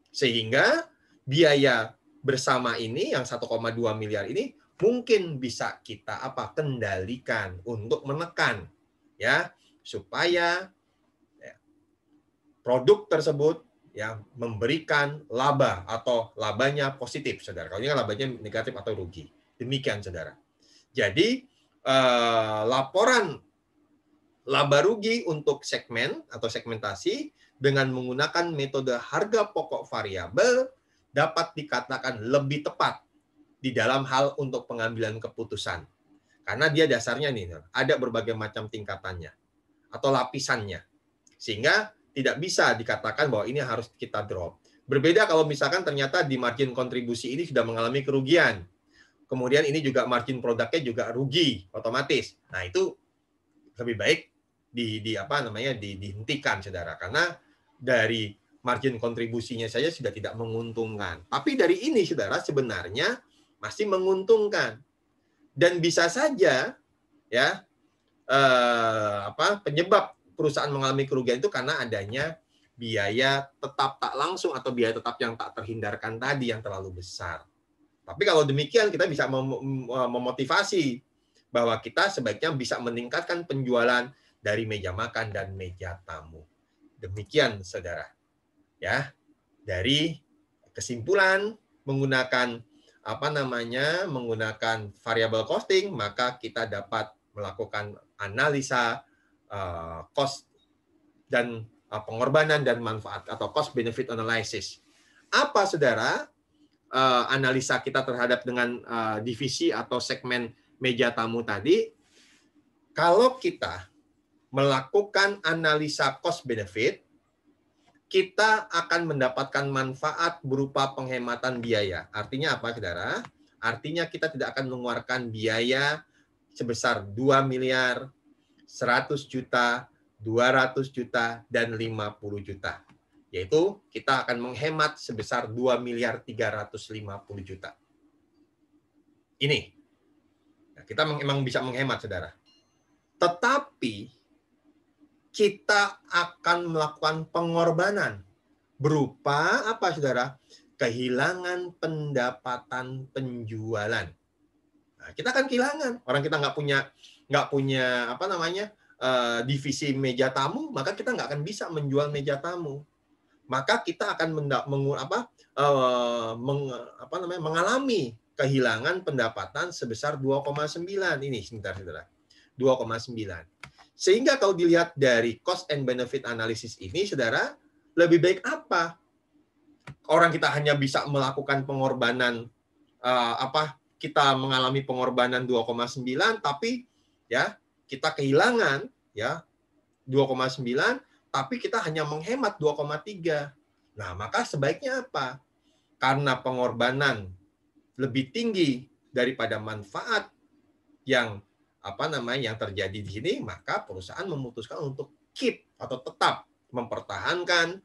Sehingga biaya bersama ini yang 1,2 miliar ini mungkin bisa kita kendalikan untuk menekan ya supaya produk tersebut ya memberikan laba atau labanya positif, saudara. Kalau ini kan labanya negatif atau rugi. Demikian, saudara. Jadi laporan laba rugi untuk segmen atau segmentasi dengan menggunakan metode harga pokok variabel dapat dikatakan lebih tepat di dalam hal untuk pengambilan keputusan. Karena dia dasarnya nih, ada berbagai macam tingkatannya atau lapisannya. Sehingga tidak bisa dikatakan bahwa ini harus kita drop. Berbeda kalau misalkan ternyata di margin kontribusi ini sudah mengalami kerugian. Kemudian ini juga margin produknya juga rugi otomatis. Nah, itu lebih baik dihentikan, saudara, karena dari margin kontribusinya saja sudah tidak menguntungkan. Tapi dari ini, saudara, sebenarnya masih menguntungkan. Dan bisa saja ya penyebab perusahaan mengalami kerugian itu karena adanya biaya tetap tak langsung atau biaya tetap yang tak terhindarkan tadi yang terlalu besar. Tapi kalau demikian kita bisa memotivasi bahwa kita sebaiknya bisa meningkatkan penjualan dari meja makan dan meja tamu. Demikian, saudara. Ya, dari kesimpulan menggunakan menggunakan variable costing, maka kita dapat melakukan analisa cost dan pengorbanan dan manfaat atau cost benefit analysis. Apa, saudara, analisa kita terhadap dengan divisi atau segmen meja tamu tadi? Kalau kita melakukan analisa cost benefit, kita akan mendapatkan manfaat berupa penghematan biaya. Artinya apa, saudara? Artinya kita tidak akan mengeluarkan biaya sebesar 2 miliar, 100 juta, 200 juta, dan 50 juta. Yaitu kita akan menghemat sebesar 2 miliar 350 juta. Ini. Nah, kita memang bisa menghemat, saudara. Tetapi kita akan melakukan pengorbanan berupa apa, saudara? Kehilangan pendapatan penjualan. Nah, kita akan kehilangan. Orang kita nggak punya divisi meja tamu, maka kita nggak akan bisa menjual meja tamu. Maka kita akan mengalami kehilangan pendapatan sebesar 2,9. Ini sebentar, saudara. 2,9. Sehingga kalau dilihat dari cost and benefit analysis ini, saudara, lebih baik apa? Orang kita hanya bisa melakukan pengorbanan, kita mengalami pengorbanan 2,9, tapi ya kita kehilangan ya 2,9, tapi kita hanya menghemat 2,3. Nah, maka sebaiknya apa? Karena pengorbanan lebih tinggi daripada manfaat yang yang terjadi di sini, maka perusahaan memutuskan untuk keep atau tetap mempertahankan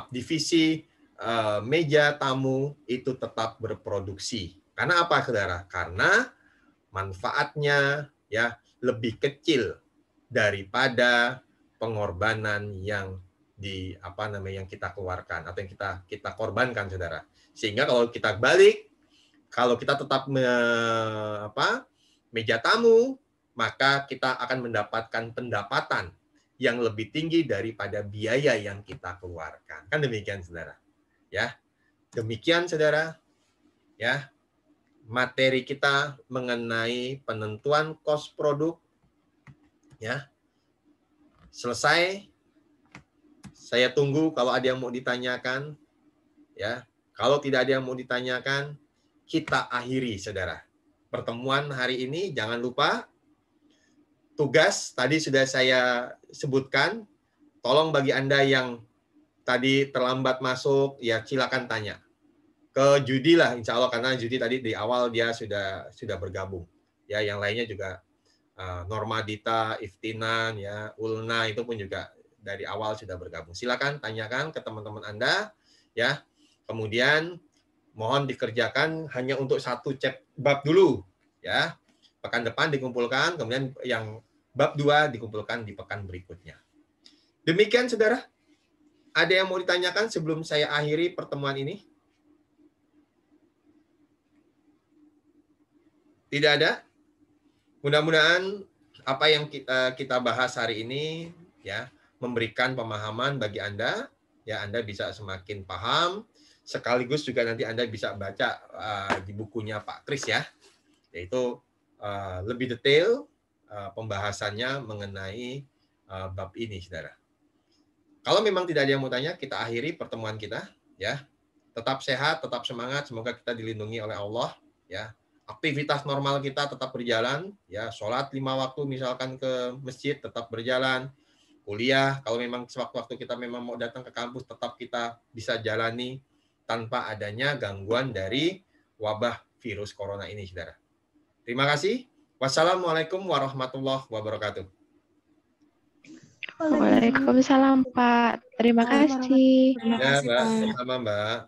divisi meja tamu itu tetap berproduksi. Karena apa, saudara? Karena manfaatnya ya lebih kecil daripada pengorbanan yang yang kita keluarkan atau yang kita korbankan, saudara. Sehingga kalau kita balik, kalau kita tetap meja tamu, maka kita akan mendapatkan pendapatan yang lebih tinggi daripada biaya yang kita keluarkan. Kan demikian, saudara. Ya. Demikian, saudara. Ya. Materi kita mengenai penentuan cost produk. Ya. Selesai. Saya tunggu kalau ada yang mau ditanyakan. Ya. Kalau tidak ada yang mau ditanyakan, kita akhiri, saudara. Pertemuan hari ini, jangan lupa tugas tadi sudah saya sebutkan. Tolong bagi Anda yang tadi terlambat masuk, ya silakan tanya. Ke Judi lah, insya Allah, karena Judi tadi di awal dia sudah bergabung. Ya, yang lainnya juga Norma Dita, Iftinan, ya Ulna itu pun juga dari awal sudah bergabung. Silakan tanyakan ke teman-teman Anda, ya. Kemudian mohon dikerjakan hanya untuk satu bab dulu, ya. Pekan depan dikumpulkan, kemudian yang bab 2 dikumpulkan di pekan berikutnya. Demikian, saudara. ada yang mau ditanyakan sebelum saya akhiri pertemuan ini? Tidak ada? Mudah-mudahan apa yang kita bahas hari ini ya memberikan pemahaman bagi Anda, ya Anda bisa semakin paham, sekaligus juga nanti Anda bisa baca di bukunya Pak Kris ya, yaitu lebih detail pembahasannya mengenai bab ini, saudara. Kalau memang tidak ada yang mau tanya, kita akhiri pertemuan kita ya. Tetap sehat, tetap semangat, semoga kita dilindungi oleh Allah ya. Aktivitas normal kita tetap berjalan ya, sholat 5 waktu misalkan ke masjid tetap berjalan. Kuliah kalau memang sewaktu-waktu kita memang mau datang ke kampus tetap kita bisa jalani tanpa adanya gangguan dari wabah virus corona ini, saudara. Terima kasih. Wassalamualaikum warahmatullahi wabarakatuh. Waalaikumsalam Pak. Terima kasih. Terima Ya, kasih, Mbak. Pak. Sama-sama, Mbak.